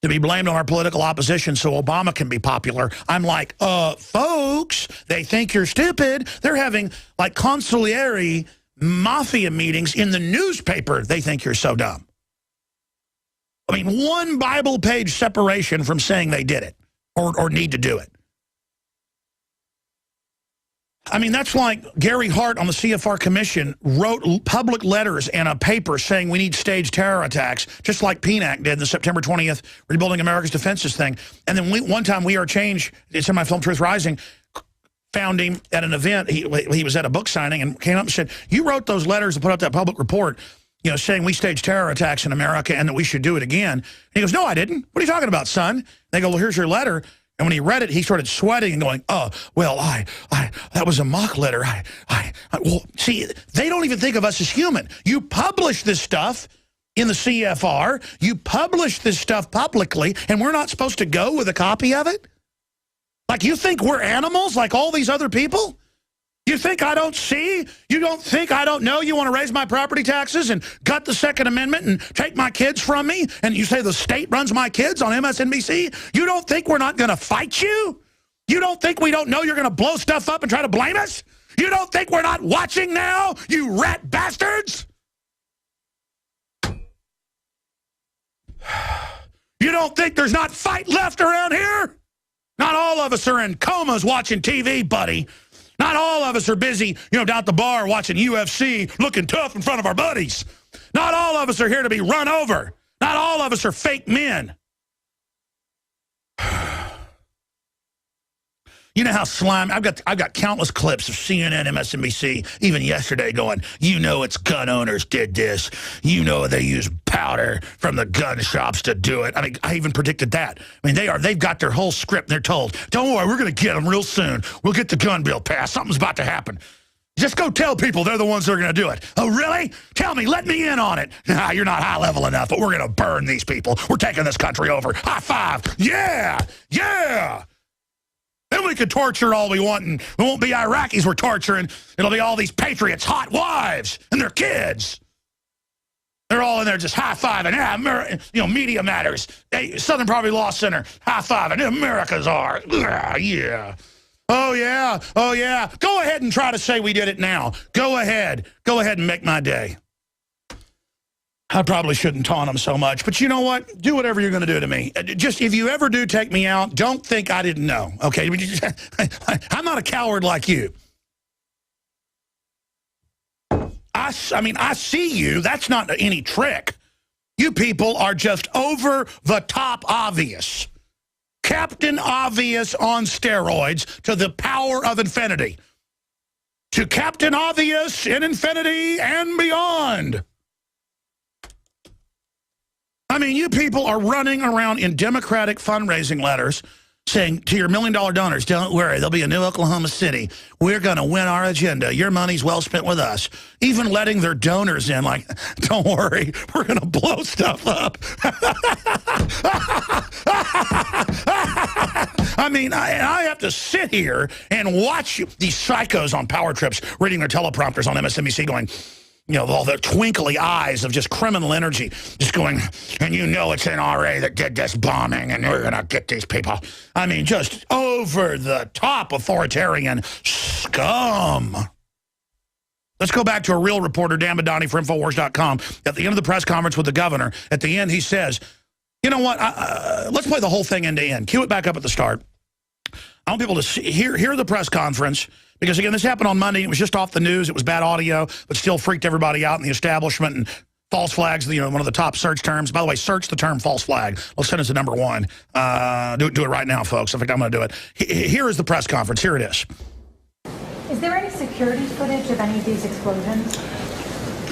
S1: to be blamed on our political opposition so Obama can be popular. I'm like, folks, they think you're stupid. They're having like consigliere mafia meetings in the newspaper. They think you're so dumb. I mean, one Bible page separation from saying they did it or need to do it. I mean, that's like Gary Hart on the CFR Commission wrote public letters and a paper saying we need staged terror attacks, just like PNAC did the September 20th Rebuilding America's Defenses thing. And then one time We Are Change, it's in my film Truth Rising, found him at an event. He was at a book signing and came up and said, you wrote those letters and put out that public report, you know, saying we staged terror attacks in America and that we should do it again. And he goes, no, I didn't. What are you talking about, son? They go, well, here's your letter. And when he read it, he started sweating and going, oh, well, that was a mock letter. Well, see, they don't even think of us as human. You publish this stuff in the CFR. You publish this stuff publicly, and we're not supposed to go with a copy of it? Like, you think we're animals like all these other people? You think I don't see? You don't think I don't know? You want to raise my property taxes and gut the Second Amendment and take my kids from me? And you say the state runs my kids on MSNBC? You don't think we're not going to fight you? You don't think we don't know you're going to blow stuff up and try to blame us? You don't think we're not watching now, you rat bastards? You don't think there's not fight left around here? Not all of us are in comas watching TV, buddy. Not all of us are busy, you know, down at the bar watching UFC, looking tough in front of our buddies. Not all of us are here to be run over. Not all of us are fake men. You know how slime, I've got countless clips of CNN, MSNBC, even yesterday going, you know it's gun owners did this. You know they use powder from the gun shops to do it. I mean, I even predicted that. I mean, they've got their whole script. They're told, don't worry, we're going to get them real soon. We'll get the gun bill passed. Something's about to happen. Just go tell people they're the ones that are going to do it. Oh, really? Tell me, let me in on it. Nah, you're not high level enough, but we're going to burn these people. We're taking this country over. High five. Yeah, yeah. Then we could torture all we want, and it won't be Iraqis we're torturing. It'll be all these patriots' hot wives and their kids. They're all in there just high-fiving. Yeah, you know, media matters. Hey, Southern Poverty Law Center, high-fiving. America's ours. Yeah. Oh, yeah. Oh, yeah. Go ahead and try to say we did it now. Go ahead. Go ahead and make my day. I probably shouldn't taunt them so much, but you know what? Do whatever you're going to do to me. Just, if you ever do take me out, don't think I didn't know, okay? I'm not a coward like you. I mean, I see you. That's not any trick. You people are just over the top obvious. Captain Obvious on steroids to the power of infinity. To Captain Obvious in infinity and beyond. I mean, you people are running around in Democratic fundraising letters saying to your $1 million donors, don't worry, there'll be a new Oklahoma City. We're going to win our agenda. Your money's well spent with us. Even letting their donors in like, don't worry, we're going to blow stuff up. I mean, I have to sit here and watch these psychos on power trips reading their teleprompters on MSNBC going, you know, all the twinkly eyes of just criminal energy, just going, and you know it's NRA that did this bombing, and we're going to get these people. I mean, just over-the-top authoritarian scum. Let's go back to a real reporter, Dan Badani for Infowars.com. At the end of the press conference with the governor, at the end he says, you know what, let's play the whole thing end to end. Cue it back up at the start. I want people to hear the press conference. Because, again, this happened on Monday. It was just off the news. It was bad audio, but still freaked everybody out in the establishment. And false flags, you know, one of the top search terms. By the way, search the term false flag. Let's send it to number one. Do it right now, folks. In fact, I'm going to do it. Here is the press conference. Here it is.
S7: Is there any security footage of any of these explosions?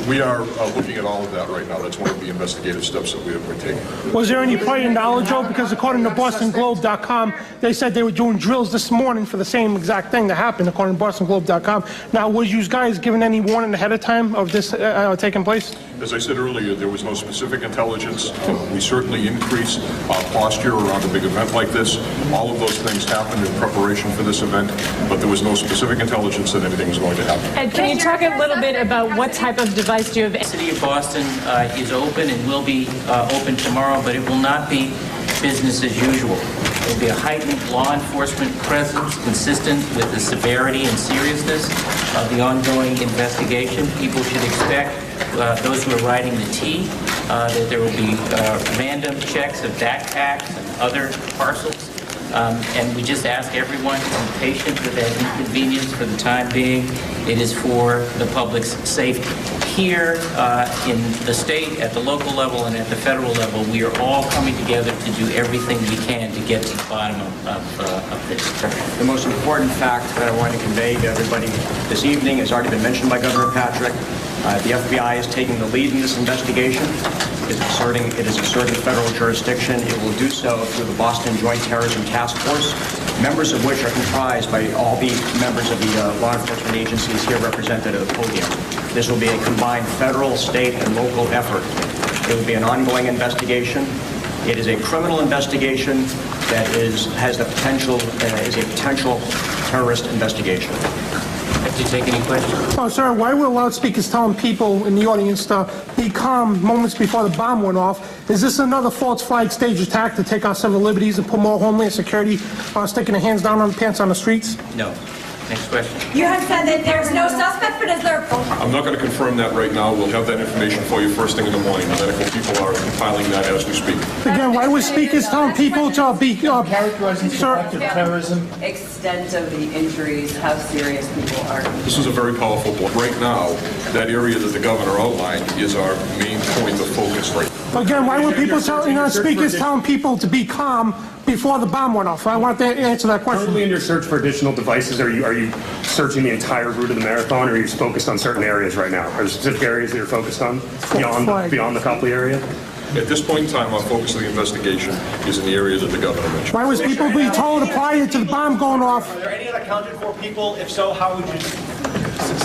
S8: We are looking at all of that right now. That's one of the investigative steps that we're taking.
S9: Was there any prior knowledge, Joe? Because according to BostonGlobe.com, they said they were doing drills this morning for the same exact thing that happened, according to BostonGlobe.com. Now, was you guys given any warning ahead of time of this taking place?
S8: As I said earlier, there was no specific intelligence. We certainly increase posture around a big event like this. All of those things happened in preparation for this event, but there was no specific intelligence that anything was going to happen.
S10: And can you talk a little bit about what type of device do you have?
S11: The City of Boston is open and will be open tomorrow, but it will not be business as usual. There will be a heightened law enforcement presence consistent with the severity and seriousness of the ongoing investigation. People should expect, those who are riding the T, that there will be random checks of backpacks and other parcels. And we just ask everyone to be patient with that inconvenience for the time being. It is for the public's safety. Here in the state, at the local level, and at the federal level, we are all coming together to do everything we can to get to the bottom of this.
S12: The most important fact that I want to convey to everybody this evening has already been mentioned by Governor Patrick. The FBI is taking the lead in this investigation. It is asserting federal jurisdiction. It will do so through the Boston Joint Terrorism Task Force, members of which are comprised by all the members of the law enforcement agencies here represented at the podium. This will be a combined federal, state, and local effort. It will be an ongoing investigation. It is a criminal investigation that has the potential, is a potential terrorist investigation.
S11: Do you take any questions?
S9: Oh, sir, why were loudspeakers telling people in the audience to be calm moments before the bomb went off? Is this another false flag stage attack to take our civil liberties and put more Homeland Security sticking their hands down on the pants on the streets?
S11: No. Next question.
S7: You have said that there's no suspect, but is there?
S8: I'm not going to confirm that right now. We'll have that information for you first thing in the morning. The medical people are compiling that as we speak.
S9: Again, why were speakers telling people to be
S13: characterizing terrorism, extent of the injuries, how serious people are?
S8: This is a very powerful point. Right now, that area that the governor outlined is our main point of focus right now.
S9: Again, why were people speakers telling people to be calm before the bomb went off? I want to answer that question.
S18: Currently in your search for additional devices, are you searching the entire route of the marathon, or are you focused on certain areas right now? Are there specific areas that you're focused on beyond the Copley area?
S8: At this point in time, our focus of the investigation is in the area that the governor mentioned.
S9: Why was people being told prior to the bomb going off?
S19: Are there any unaccounted for people? If so, how would you?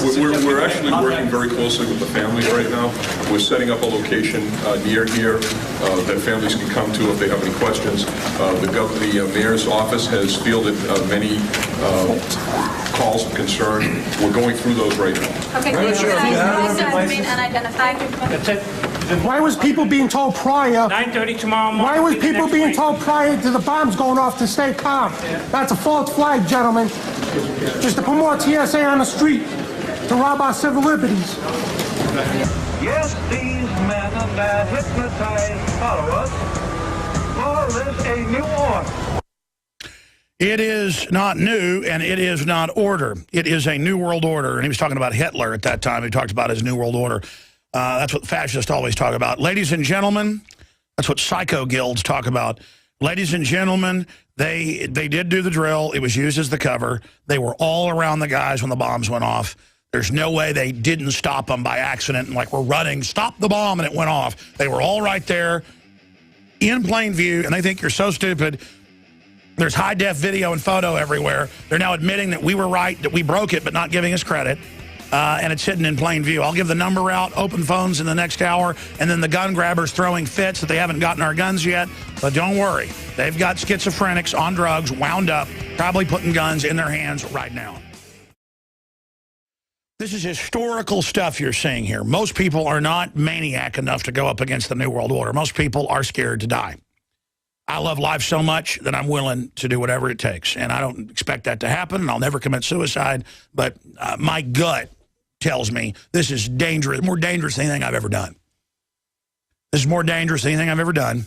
S8: We're actually working very closely with the families right now. We're setting up a location near here that families can come to if they have any questions. The mayor's office has fielded many calls of concern. We're going through those right now.
S7: Okay, remain unidentified.
S19: That's it.
S9: Why was people being told prior?
S19: 9:30 tomorrow morning.
S9: Why was people being told prior to the bombs going off to stay calm? That's a false flag, gentlemen. Just to put more TSA on the street to rob our civil liberties.
S2: Yes, these men and their hypnotized followers call this a new order.
S1: It is not new, and it is not order. It is a new world order. And he was talking about Hitler at that time. He talked about his new world order. That's what fascists always talk about. Ladies and gentlemen, that's what psycho guilds talk about. Ladies and gentlemen, they did do the drill. It was used as the cover. They were all around the guys when the bombs went off. There's no way they didn't stop them by accident and like we're running, stop the bomb, and it went off. They were all right there in plain view, and they think you're so stupid. There's high-def video and photo everywhere. They're now admitting that we were right, that we broke it, but not giving us credit. And it's hidden in plain view. I'll give the number out, open phones in the next hour, and then the gun grabbers throwing fits that they haven't gotten our guns yet. But don't worry. They've got schizophrenics on drugs, wound up, probably putting guns in their hands right now. This is historical stuff you're seeing here. Most people are not maniac enough to go up against the New World Order. Most people are scared to die. I love life so much that I'm willing to do whatever it takes. And I don't expect that to happen, and I'll never commit suicide. But my gut tells me this is dangerous, more dangerous than anything I've ever done. This is more dangerous than anything I've ever done.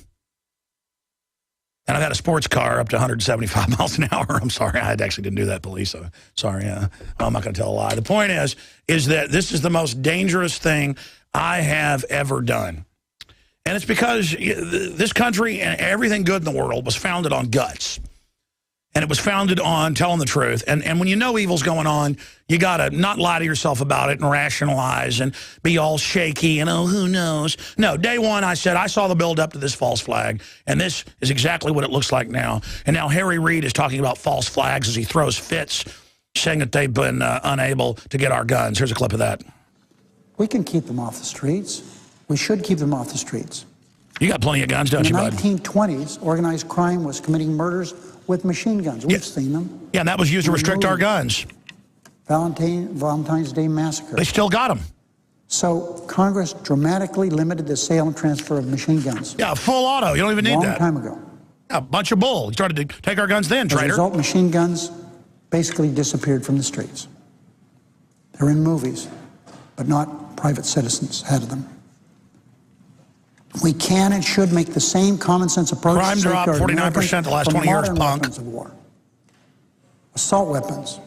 S1: And I've had a sports car up to 175 miles an hour. I'm sorry, I actually didn't do that, police. Sorry, I'm not going to tell a lie. The point is that this is the most dangerous thing I have ever done. And it's because this country and everything good in the world was founded on guts. And it was founded on telling the truth. And when you know evil's going on, you got to not lie to yourself about it and rationalize and be all shaky and, oh, who knows? No, day one I said, I saw the build up to this false flag, and this is exactly what it looks like now. And now Harry Reid is talking about false flags as he throws fits, saying that they've been unable to get our guns. Here's a clip of that.
S20: We can keep them off the streets. We should keep them off the streets.
S1: You got plenty of guns, don't you, bud?
S20: In the 1920s, organized crime was committing murders with machine guns. We've seen them.
S1: Yeah, and that was used to restrict our guns.
S20: Valentine's Day Massacre.
S1: They still got them.
S20: So Congress dramatically limited the sale and transfer of machine guns.
S1: Yeah, full auto. You don't even need that.
S20: Long time ago.
S1: A bunch of bull. He started to take our guns then,
S20: As a
S1: traitor.
S20: result, machine guns basically disappeared from the streets. They're in movies, but not private citizens had them. We can and should make the same common sense approach.
S1: Crime dropped 49% the last 20 years, punk.
S20: Weapons of war. Assault weapons.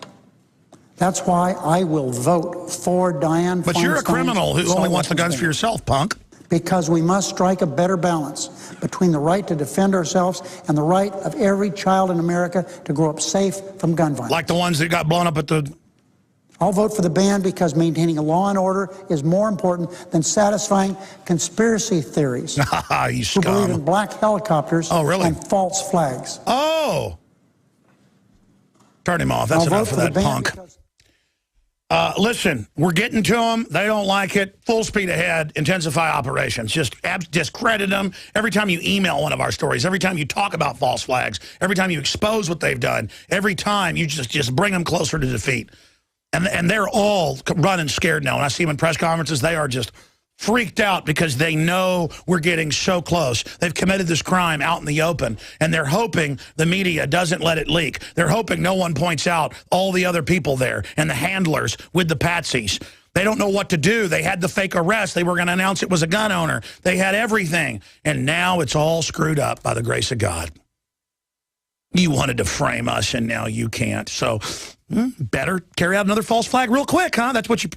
S20: That's why I will vote for Dianne
S1: But you're a
S20: Feinstein's
S1: criminal who
S20: assault
S1: only wants the
S20: weapons
S1: guns
S20: ban.
S1: for yourself, punk.
S20: Because we must strike a better balance between the right to defend ourselves and the right of every child in America to grow up safe from gun violence.
S1: Like the ones that got blown up at the...
S20: I'll vote for the ban because maintaining a law and order is more important than satisfying conspiracy theories
S1: you
S20: who believe in black helicopters and false flags.
S1: Oh! Turn him off. That's
S20: I'll
S1: enough
S20: vote
S1: for
S20: for
S1: that
S20: the ban
S1: punk. Listen, we're getting to them. They don't like it. Full speed ahead. Intensify operations. Just discredit them. Every time you email one of our stories, every time you talk about false flags, every time you expose what they've done, every time you just bring them closer to defeat. And they're all running scared now. When I see them in press conferences, they are just freaked out because they know we're getting so close. They've committed this crime out in the open, and they're hoping the media doesn't let it leak. They're hoping no one points out all the other people there and the handlers with the patsies. They don't know what to do. They had the fake arrest. They were going to announce it was a gun owner. They had everything. And now it's all screwed up by the grace of God. You wanted to frame us, and now you can't. So better carry out another false flag real quick, huh? That's what you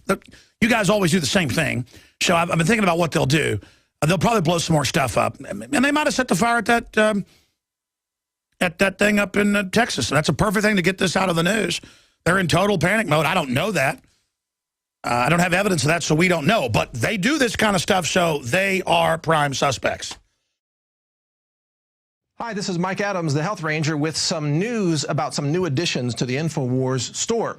S1: guys always do the same thing. So I've been thinking about what they'll do. They'll probably blow some more stuff up. And they might have set the fire at that thing up in Texas. And that's a perfect thing to get this out of the news. They're in total panic mode. I don't know that. I don't have evidence of that, so we don't know. But they do this kind of stuff, so they are prime suspects.
S21: Hi, this is Mike Adams, the Health Ranger, with some news about some new additions to the Infowars store.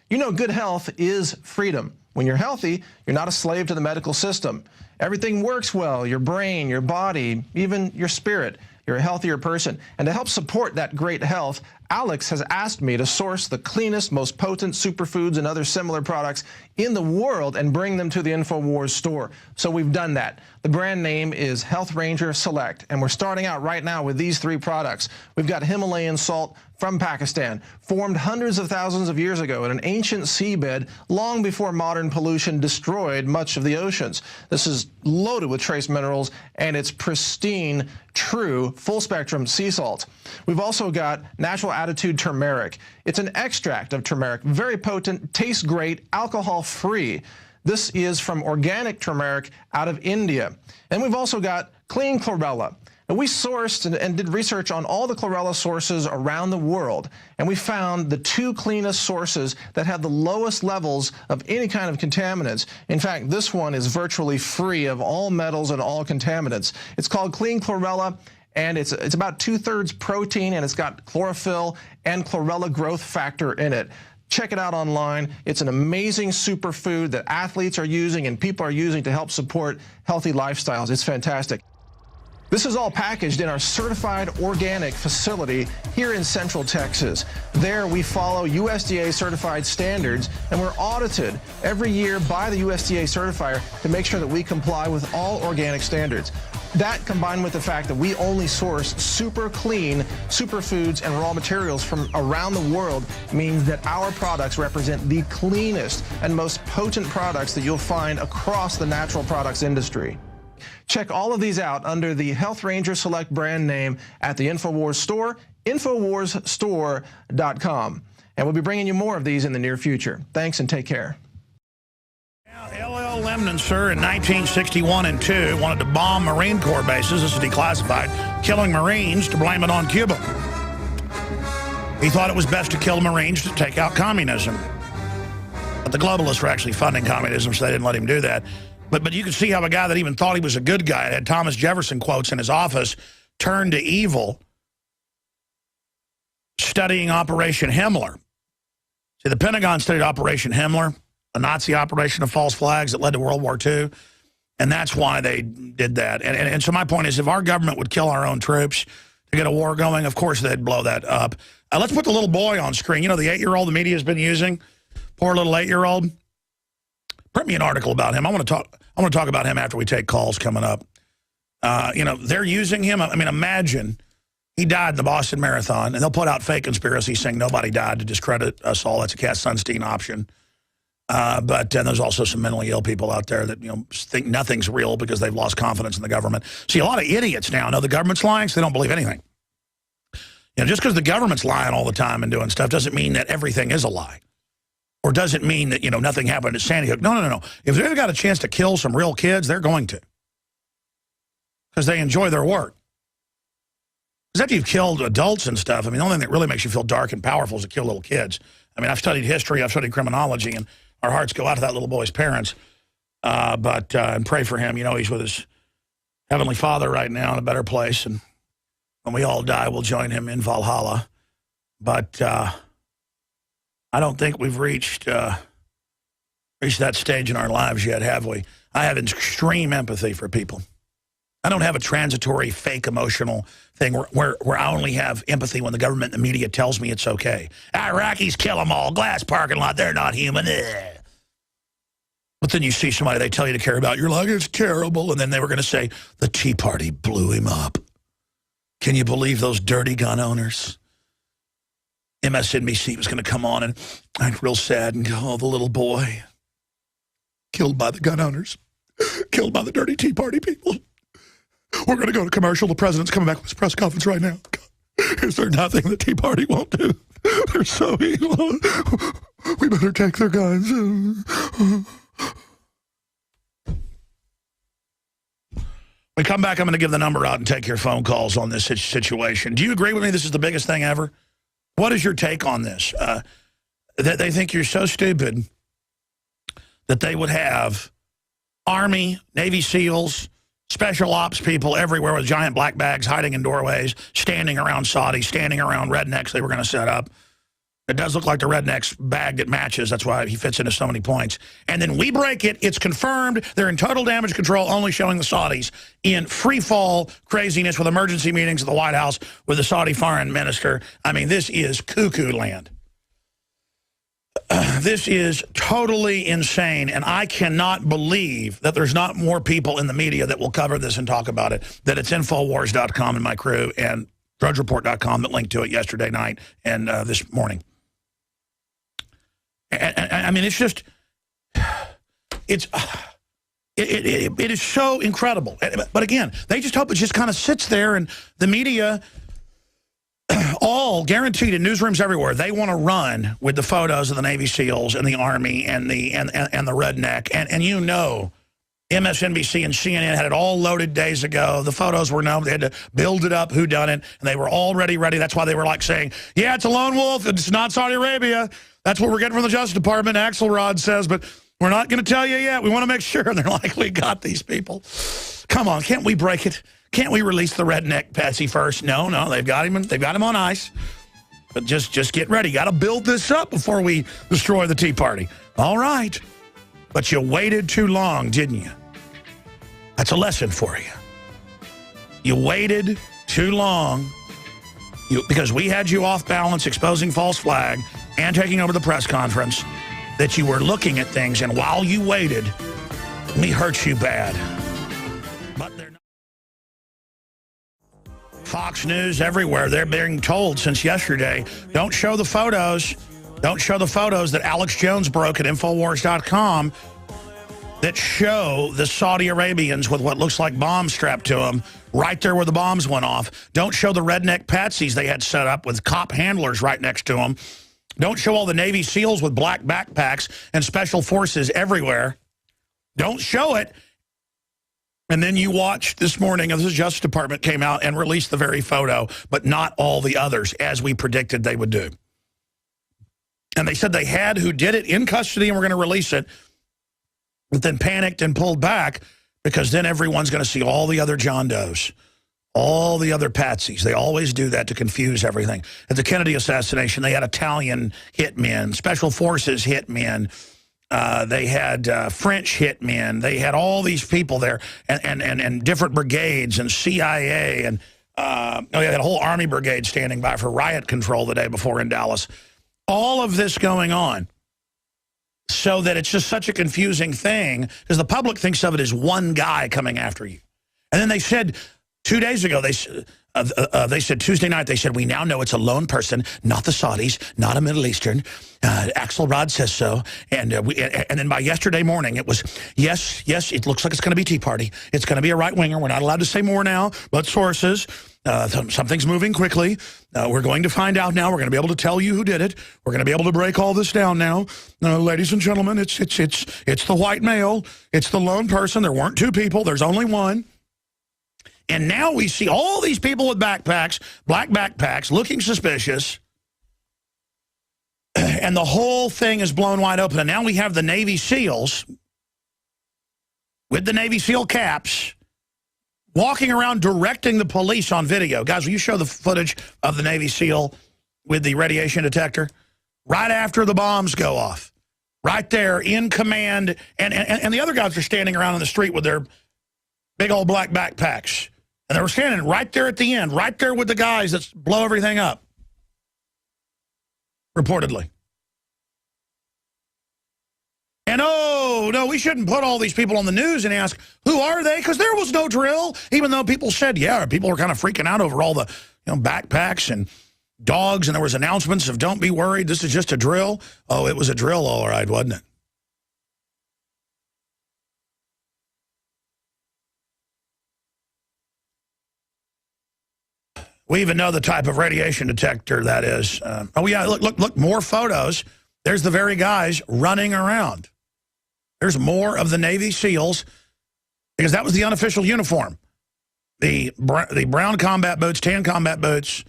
S21: You know, good health is freedom. When you're healthy, you're not a slave to the medical system. Everything works well, your brain, your body, even your spirit. You're a healthier person. And to help support that great health, Alex has asked me to source the cleanest, most potent superfoods and other similar products in the world and bring them to the Infowars store. So we've done that. The brand name is Health Ranger Select, and we're starting out right now with these three products. We've got Himalayan salt from Pakistan, formed hundreds of thousands of years ago in an ancient seabed long before modern pollution destroyed much of the oceans. This is loaded with trace minerals, and it's pristine, true, full-spectrum sea salt. We've also got Natural Attitude Turmeric. It's an extract of turmeric, very potent, tastes great, alcohol-free. This is from organic turmeric out of India. And we've also got Clean Chlorella. And we sourced and did research on all the chlorella sources around the world, and we found the two cleanest sources that have the lowest levels of any kind of contaminants. In fact, this one is virtually free of all metals and all contaminants. It's called Clean Chlorella, and it's about 2/3 protein, and it's got chlorophyll and chlorella growth factor in it. Check it out online. It's an amazing superfood that athletes are using and people are using to help support healthy lifestyles. It's fantastic. This is all packaged in our certified organic facility here in Central Texas. There we follow USDA certified standards, and we're audited every year by the USDA certifier to make sure that we comply with all organic standards. That, combined with the fact that we only source super clean superfoods and raw materials from around the world, means that our products represent the cleanest and most potent products that you'll find across the natural products industry. Check all of these out under the Health Ranger Select brand name at the Infowars store, InfowarsStore.com. And we'll be bringing you more of these in the near future. Thanks and take care.
S1: L.L. Lemnitzer in 1961 and 2 wanted to bomb Marine Corps bases. This is declassified, killing Marines to blame it on Cuba. He thought it was best to kill Marines to take out communism. But the globalists were actually funding communism, so they didn't let him do that. But you can see how a guy that even thought he was a good guy, had Thomas Jefferson quotes in his office, turned to evil studying Operation Himmler. See, the Pentagon studied Operation Himmler, a Nazi operation of false flags that led to World War II, and that's why they did that. And so my point is, if our government would kill our own troops to get a war going, of course they'd blow that up. Let's put the little boy on screen. You know, the 8-year-old the media has been using? Poor little 8-year-old. Print me an article about him. I want to talk about him after we take calls coming up. You know, they're using him. I mean, imagine He died in the Boston Marathon, and they'll put out fake conspiracies saying nobody died to discredit us all. That's a Cass Sunstein option. But there's also some mentally ill people out there that think nothing's real because they've lost confidence in the government. See, a lot of idiots now know the government's lying, so they don't believe anything. Just because the government's lying all the time and doing stuff doesn't mean that everything is a lie. Or doesn't mean that, nothing happened at Sandy Hook. No. If they've got a chance to kill some real kids, they're going to. Because they enjoy their work. Because after you've killed adults and stuff, the only thing that really makes you feel dark and powerful is to kill little kids. I've studied history, I've studied criminology, and our hearts go out to that little boy's parents. And pray for him. He's with his Heavenly Father right now in a better place. And when we all die, we'll join him in Valhalla. But I don't think we've reached that stage in our lives yet, have we? I have extreme empathy for people. I don't have a transitory, fake, emotional thing where I only have empathy when the government and the media tells me it's okay. Iraqis kill them all. Glass parking lot. They're not human. Ugh. But then you see somebody they tell you to care about. You're like, it's terrible. And then they were going to say, the Tea Party blew him up. Can you believe those dirty gun owners? MSNBC was going to come on and I'm real sad and go, oh, the little boy killed by the gun owners. Killed by the dirty Tea Party people. We're going to go to commercial. The president's coming back with his press conference right now. God, is there nothing the Tea Party won't do? They're so evil. We better take their guns. We come back, I'm going to give the number out and take your phone calls on this situation. Do you agree with me this is the biggest thing ever? What is your take on this? That they think you're so stupid that they would have Army, Navy SEALs, special ops people everywhere with giant black bags hiding in doorways, standing around Saudis, standing around rednecks they were going to set up. It does look like the redneck's bag that matches. That's why he fits into so many points. And then we break it. It's confirmed. They're in total damage control, only showing the Saudis in free fall craziness with emergency meetings at the White House with the Saudi foreign minister. This is cuckoo land. This is totally insane, and I cannot believe that there's not more people in the media that will cover this and talk about it, that it's Infowars.com and my crew and DrudgeReport.com that linked to it yesterday night and this morning. And it's just, it is so incredible. But again, they just hope it just kind of sits there and the media, all guaranteed in newsrooms everywhere, they want to run with the photos of the Navy SEALs and the Army and the redneck. And MSNBC and CNN had it all loaded days ago. The photos were known. They had to build it up, whodunit, and they were already ready. That's why they were like saying, yeah, it's a lone wolf. It's not Saudi Arabia. That's what we're getting from the Justice Department, Axelrod says, but we're not going to tell you yet. We want to make sure. And they're like, we got these people. Come on, can't we break it? Can't we release the redneck Patsy first? No, they've got him. They've got him on ice. But just get ready. Got to build this up before we destroy the Tea Party. All right. But you waited too long, didn't you? That's a lesson for you. You waited too long because we had you off balance, exposing false flag and taking over the press conference, that you were looking at things, and while you waited, we hurt you bad. But they're not. Fox News everywhere, they're being told since yesterday, don't show the photos. Don't show the photos that Alex Jones broke at Infowars.com that show the Saudi Arabians with what looks like bombs strapped to them right there where the bombs went off. Don't show the redneck patsies they had set up with cop handlers right next to them. Don't show all the Navy SEALs with black backpacks and special forces everywhere. Don't show it. And then you watch this morning, the Justice Department came out and released the very photo, but not all the others, as we predicted they would do. And they said they had who did it in custody and were going to release it, but then panicked and pulled back because then everyone's going to see all the other John Does, all the other patsies. They always do that to confuse everything. At the Kennedy assassination, they had Italian hitmen, special forces hitmen. They had French hitmen. They had all these people there and different brigades and CIA. And they had a whole Army brigade standing by for riot control the day before in Dallas. All of this going on so that it's just such a confusing thing because the public thinks of it as one guy coming after you. And then they said 2 days ago, They said Tuesday night, they said, we now know it's a lone person, not the Saudis, not a Middle Eastern. Axelrod says so. And then by yesterday morning, it was, yes, it looks like it's going to be Tea Party. It's going to be a right-winger. We're not allowed to say more now, but sources. Something's moving quickly. We're going to find out now. We're going to be able to tell you who did it. We're going to be able to break all this down now. Ladies and gentlemen, it's the white male. It's the lone person. There weren't two people. There's only one. And now we see all these people with backpacks, black backpacks, looking suspicious. And the whole thing is blown wide open. And now we have the Navy SEALs with the Navy SEAL caps walking around directing the police on video. Guys, will you show the footage of the Navy SEAL with the radiation detector? Right after the bombs go off. Right there in command. And the other guys are standing around in the street with their big old black backpacks. And they were standing right there at the end, right there with the guys that blow everything up. Reportedly. And oh, no, we shouldn't put all these people on the news and ask, who are they? Because there was no drill, even though people said, yeah, people were kind of freaking out over all the backpacks and dogs, and there was announcements of don't be worried, this is just a drill. Oh, it was a drill, all right, wasn't it? We even know the type of radiation detector that is. Oh, yeah, look, more photos. There's the very guys running around. There's more of the Navy SEALs, because that was the unofficial uniform. The brown combat boots, tan combat boots,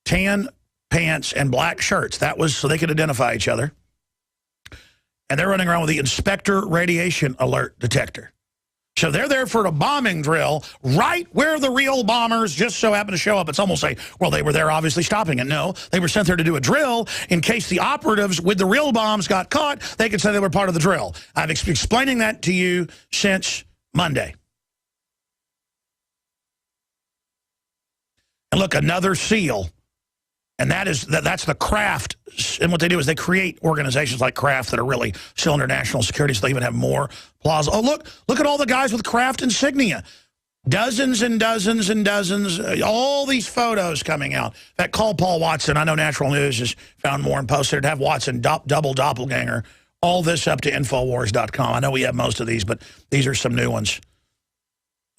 S1: tan pants, and black shirts. That was so they could identify each other. And they're running around with the Inspector Radiation Alert Detector. So they're there for a bombing drill right where the real bombers just so happen to show up. It's almost like, well, they were there obviously stopping it. No, they were sent there to do a drill in case the operatives with the real bombs got caught. They could say they were part of the drill. I've been explaining that to you since Monday. And look, another SEAL. And that's the craft. And what they do is they create organizations like craft that are really still under national security, so they even have more plaza. Oh, look at all the guys with craft insignia. Dozens and dozens and dozens. All these photos coming out. In fact, call Paul Watson. I know Natural News has found more and posted it. Have Watson double doppelganger. All this up to Infowars.com. I know we have most of these, but these are some new ones.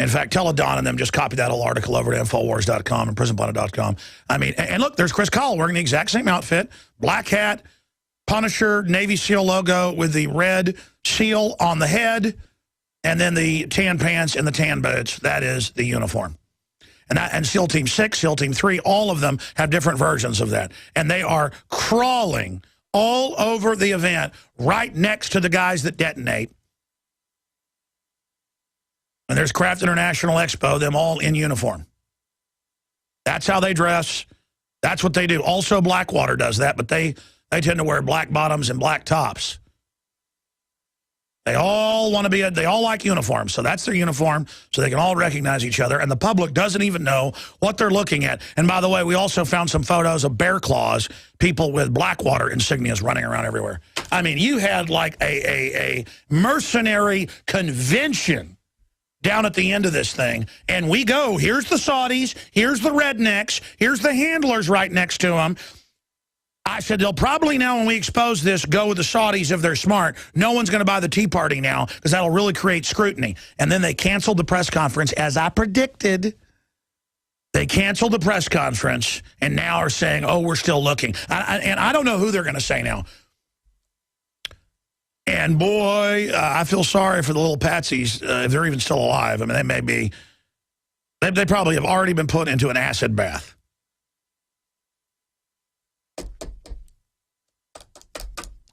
S1: In fact, tell Don and them just copy that whole article over to Infowars.com and PrisonPlanet.com. I mean, and look, there's Chris Call wearing the exact same outfit. Black hat, Punisher, Navy SEAL logo with the red seal on the head, and then the tan pants and the tan boots. That is the uniform. And SEAL Team 6, SEAL Team 3, all of them have different versions of that. And they are crawling all over the event right next to the guys that detonate. And there's Craft International Expo, them all in uniform. That's how they dress. That's what they do. Also, Blackwater does that, but they tend to wear black bottoms and black tops. They all want to be, they all like uniforms, so that's their uniform, so they can all recognize each other, and the public doesn't even know what they're looking at. And by the way, we also found some photos of bear claws, people with Blackwater insignias running around everywhere. I mean, you had like a mercenary convention down at the end of this thing, and we go, here's the Saudis, here's the rednecks, here's the handlers right next to them. I said, they'll probably now, when we expose this, go with the Saudis if they're smart. No one's going to buy the Tea Party now, because that'll really create scrutiny. And then they canceled the press conference, as I predicted. They canceled the press conference, and now are saying, oh, we're still looking. And I don't know who they're going to say now. And boy, I feel sorry for the little patsies, if they're even still alive. I mean, they may be, they probably have already been put into an acid bath.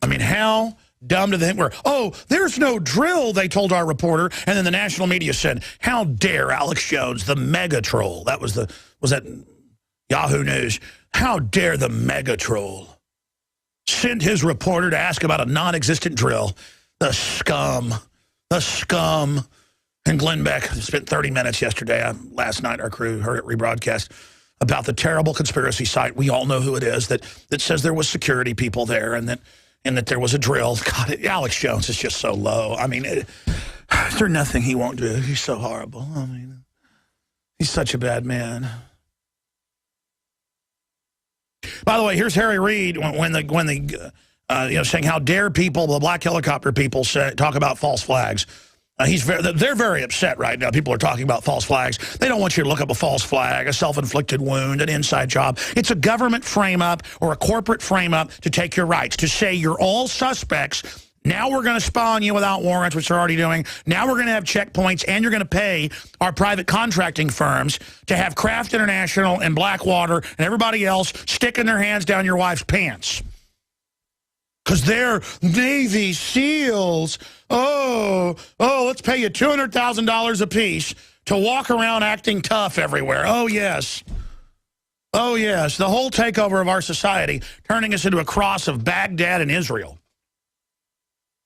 S1: I mean, how dumb do they think we're, oh, there's no drill, they told our reporter. And then the national media said, how dare Alex Jones, the mega troll. That was that Yahoo News. How dare the mega troll send his reporter to ask about a non-existent drill. The scum. And Glenn Beck spent 30 minutes yesterday, last night, our crew heard it rebroadcast, about the terrible conspiracy site. We all know who it is that says there was security people there and that there was a drill. God, Alex Jones is just so low. I mean, is there nothing he won't do? He's so horrible. I mean, he's such a bad man. By the way, here's Harry Reid when the saying how dare people, the black helicopter people, talk about false flags. They're very upset right now. People are talking about false flags. They don't want you to look up a false flag, a self-inflicted wound, an inside job. It's a government frame-up or a corporate frame-up to take your rights, to say you're all suspects. Now we're going to spy on you without warrants, which they're already doing. Now we're going to have checkpoints, and you're going to pay our private contracting firms to have Kraft International and Blackwater and everybody else sticking their hands down your wife's pants. Because they're Navy SEALs. Oh, let's pay you $200,000 apiece to walk around acting tough everywhere. Oh, yes. Oh, yes. The whole takeover of our society, turning us into a cross of Baghdad and Israel.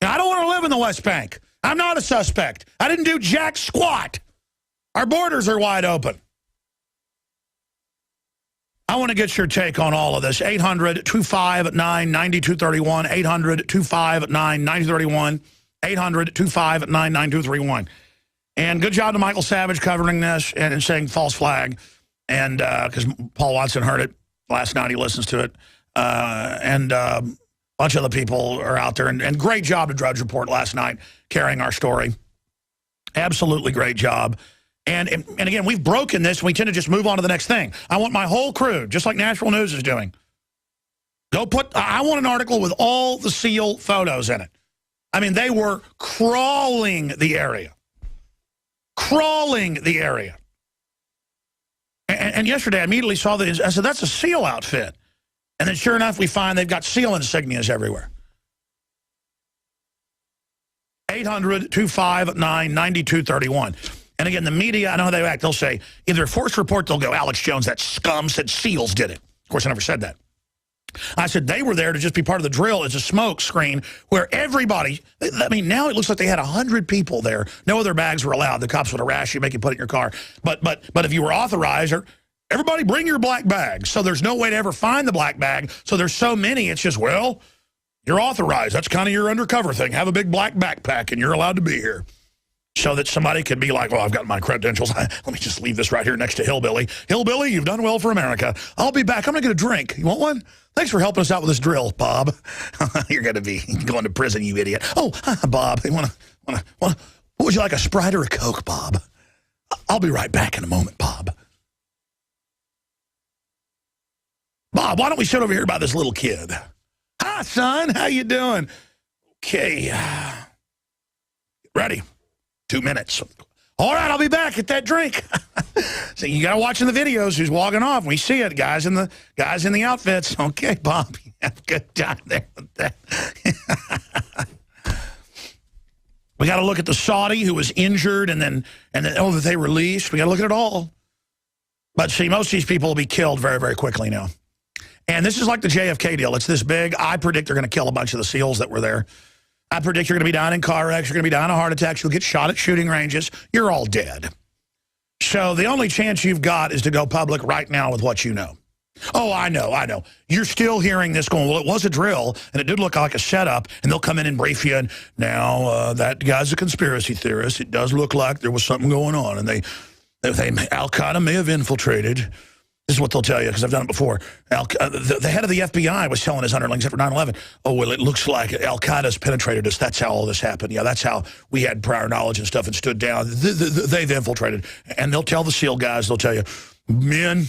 S1: Now, I don't want to live in the West Bank. I'm not a suspect. I didn't do jack squat. Our borders are wide open. I want to get your take on all of this. 800-259-9231. 800-259-9231. 800-259-9231. And good job to Michael Savage covering this and saying false flag. And because Paul Watson heard it last night, he listens to it. And a bunch of other people are out there. And great job to Drudge Report last night carrying our story. Absolutely great job. And again, we've broken this, and we tend to just move on to the next thing. I want my whole crew, just like Natural News is doing. I want an article with all the SEAL photos in it. I mean, they were crawling the area. Crawling the area. And yesterday, I immediately saw this. I said, that's a SEAL outfit. And then sure enough, we find they've got SEAL insignias everywhere. 800-259-9231. And again, the media, I know how they act. They'll say, in their first report, they'll go, Alex Jones, that scum, said SEALs did it. Of course, I never said that. I said they were there to just be part of the drill. It's a smoke screen where everybody, I mean, now it looks like they had 100 people there. No other bags were allowed. The cops would harass you, make you put it in your car. But if you were authorized, everybody bring your black bag. So there's no way to ever find the black bag. So there's so many, it's just, well, you're authorized. That's kind of your undercover thing. Have a big black backpack and you're allowed to be here. So that somebody could be like, well, I've got my credentials. Let me just leave this right here next to Hillbilly. Hillbilly, you've done well for America. I'll be back. I'm going to get a drink. You want one? Thanks for helping us out with this drill, Bob. You're going to be going to prison, you idiot. Oh, Bob, what would you like, a Sprite or a Coke, Bob? I'll be right back in a moment, Bob. Bob, why don't we sit over here by this little kid? Hi, son. How you doing? Okay. Ready? 2 minutes. All right, I'll be back. Get that drink. So you got to watch in the videos who's walking off. We see it, guys in the outfits. Okay, Bob, have a good time there with that. We got to look at the Saudi who was injured and then that they released. We got to look at it all. But see, most of these people will be killed very, very quickly now. And this is like the JFK deal. It's this big. I predict they're going to kill a bunch of the SEALs that were there. I predict you're going to be dying in car wrecks. You're going to be dying of heart attacks. You'll get shot at shooting ranges. You're all dead. So the only chance you've got is to go public right now with what you know. Oh, I know. You're still hearing this going, well, it was a drill, and it did look like a setup, and they'll come in and brief you, and now that guy's a conspiracy theorist. It does look like there was something going on, and Al-Qaeda may have infiltrated. This is what they'll tell you, because I've done it before. The head of the FBI was telling his underlings after 9/11, oh, well, it looks like Al-Qaeda's penetrated us. That's how all this happened. Yeah, that's how we had prior knowledge and stuff and stood down. They've infiltrated. And they'll tell the SEAL guys, they'll tell you, men,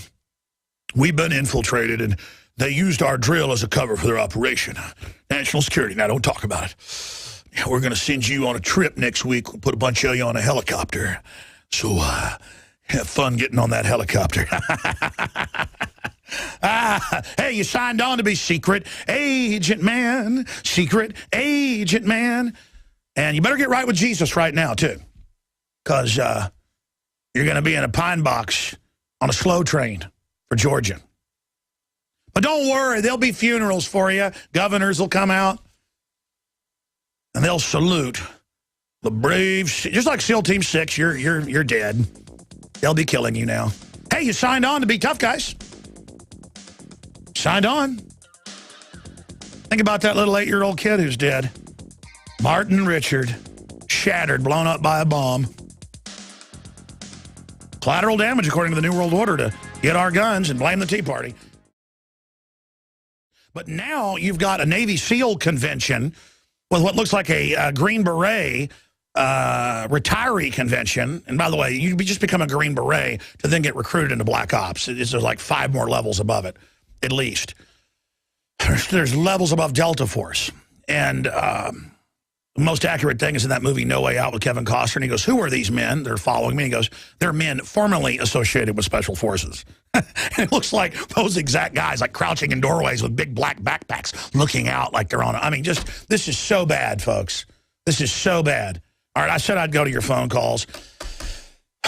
S1: we've been infiltrated, and they used our drill as a cover for their operation. National security. Now, don't talk about it. We're going to send you on a trip next week. We'll put a bunch of you on a helicopter. So, have fun getting on that helicopter. Hey, you signed on to be secret agent man. Secret agent man. And you better get right with Jesus right now, too. Because you're going to be in a pine box on a slow train for Georgia. But don't worry, there'll be funerals for you. Governors will come out. And they'll salute the brave. Just like SEAL Team 6, you're dead. They'll be killing you now. Hey, you signed on to be tough guys. Signed on. Think about that little 8-year-old kid who's dead. Martin Richard, shattered, blown up by a bomb. Collateral damage, according to the New World Order, to get our guns and blame the Tea Party. But now you've got a Navy SEAL convention with what looks like a Green Beret retiree convention. And by the way, you just become a Green Beret to then get recruited into Black Ops. There's like 5 more levels above it, at least. There's levels above Delta Force. And the most accurate thing is in that movie No Way Out with Kevin Costner. And he goes, who are these men? They're following me. And he goes, they're men formerly associated with Special Forces. And it looks like those exact guys, like crouching in doorways with big black backpacks, looking out like they're on. I mean, just, this is so bad, folks. This is so bad. All right, I said I'd go to your phone calls.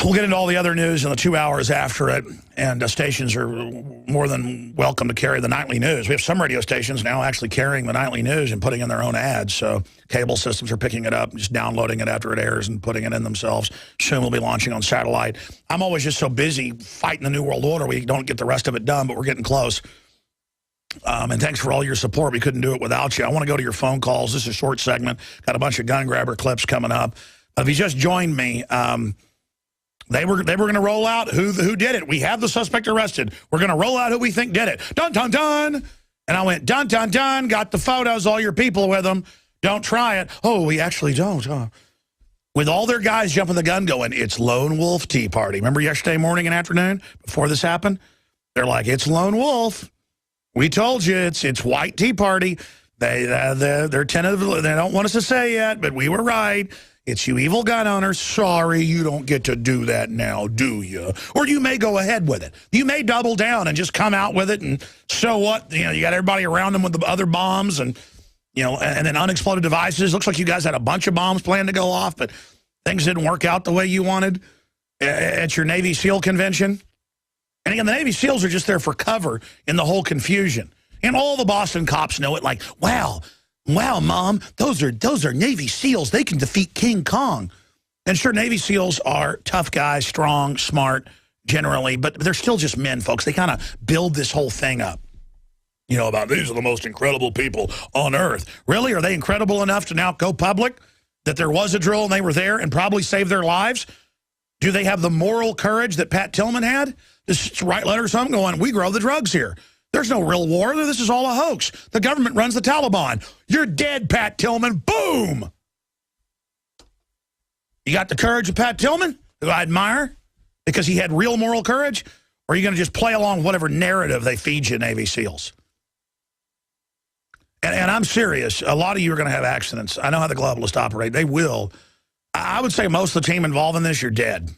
S1: We'll get into all the other news in the 2 hours after it, and stations are more than welcome to carry the nightly news. We have some radio stations now actually carrying the nightly news and putting in their own ads, so cable systems are picking it up and just downloading it after it airs and putting it in themselves. Soon we'll be launching on satellite. I'm always just so busy fighting the New World Order, we don't get the rest of it done, but we're getting close. And thanks for all your support. We couldn't do it without you. I want to go to your phone calls. This is a short segment. Got a bunch of gun grabber clips coming up. If you just joined me, they were going to roll out who did it. We have the suspect arrested. We're going to roll out who we think did it. Dun, dun, dun. And I went, dun, dun, dun. Got the photos, all your people with them. Don't try it. Oh, we actually don't. With all their guys jumping the gun going, it's Lone Wolf Tea Party. Remember yesterday morning and afternoon before this happened? They're like, it's Lone Wolf. We told you it's White Tea Party. They're tentative. They don't want us to say yet, but we were right. It's you evil gun owners. Sorry, you don't get to do that now, do you? Or you may go ahead with it. You may double down and just come out with it, and so what? You know, you got everybody around them with the other bombs and, you know, and then unexploded devices. Looks like you guys had a bunch of bombs planned to go off, but things didn't work out the way you wanted at your Navy SEAL convention. And again, the Navy SEALs are just there for cover in the whole confusion. And all the Boston cops know it, like, wow, Mom, those are Navy SEALs. They can defeat King Kong. And sure, Navy SEALs are tough guys, strong, smart, generally, but they're still just men, folks. They kind of build this whole thing up. You know, about these are the most incredible people on Earth. Really? Are they incredible enough to now go public that there was a drill and they were there and probably saved their lives? Do they have the moral courage that Pat Tillman had? Just write letters to them going, we grow the drugs here. There's no real war. This is all a hoax. The government runs the Taliban. You're dead, Pat Tillman. Boom! You got the courage of Pat Tillman, who I admire, because he had real moral courage? Or are you going to just play along whatever narrative they feed you, Navy SEALs? And I'm serious. A lot of you are going to have accidents. I know how the globalists operate. They will. I would say most of the team involved in this, you're dead.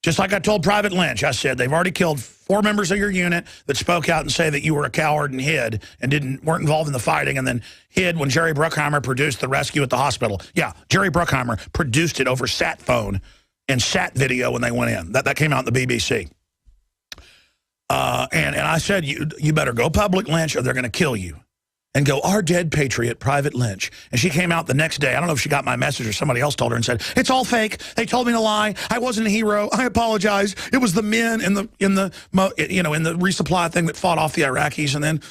S1: Just like I told Private Lynch, I said, they've already killed 4 members of your unit that spoke out and say that you were a coward and hid and weren't involved in the fighting and then hid when Jerry Bruckheimer produced the rescue at the hospital. Yeah, Jerry Bruckheimer produced it over sat phone and sat video when they went in. That came out in the BBC. And I said, you better go public, Lynch, or they're going to kill you. And go, our dead patriot, Private Lynch. And she came out the next day. I don't know if she got my message or somebody else told her and said, it's all fake. They told me to lie. I wasn't a hero. I apologize. It was the men in the resupply thing that fought off the Iraqis and then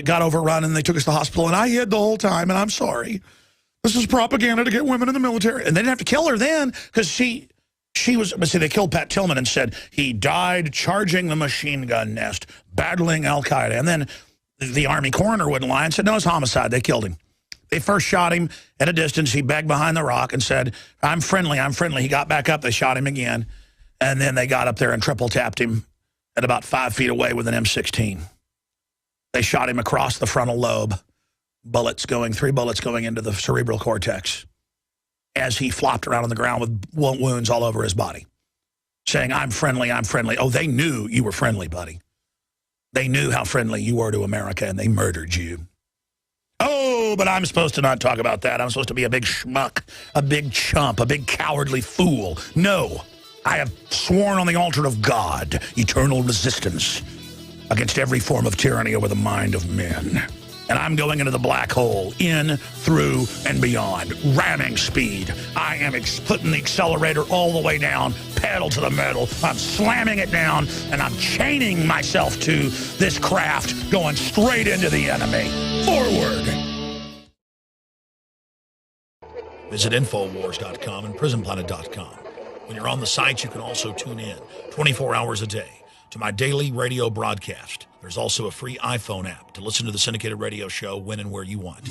S1: got overrun and they took us to the hospital. And I hid the whole time, and I'm sorry. This is propaganda to get women in the military. And they didn't have to kill her then because she was, but see, they killed Pat Tillman and said he died charging the machine gun nest, battling Al-Qaeda. And then the Army coroner wouldn't lie and said, no, it's homicide. They killed him. They first shot him at a distance. He begged behind the rock and said, I'm friendly, I'm friendly. He got back up. They shot him again. And then they got up there and triple tapped him at about 5 feet away with an M16. They shot him across the frontal lobe. 3 bullets going into the cerebral cortex as he flopped around on the ground with wounds all over his body, saying, I'm friendly, I'm friendly. Oh, they knew you were friendly, buddy. They knew how friendly you were to America, and they murdered you. Oh, but I'm supposed to not talk about that. I'm supposed to be a big schmuck, a big chump, a big cowardly fool. No, I have sworn on the altar of God, eternal resistance against every form of tyranny over the mind of men. And I'm going into the black hole, in, through, and beyond. Ramming speed. I am putting the accelerator all the way down, pedal to the metal. I'm slamming it down, and I'm chaining myself to this craft, going straight into the enemy. Forward!
S5: Visit Infowars.com and PrisonPlanet.com. When you're on the site, you can also tune in 24 hours a day to my daily radio broadcast. There's also a free iPhone app to listen to the syndicated radio show when and where you want.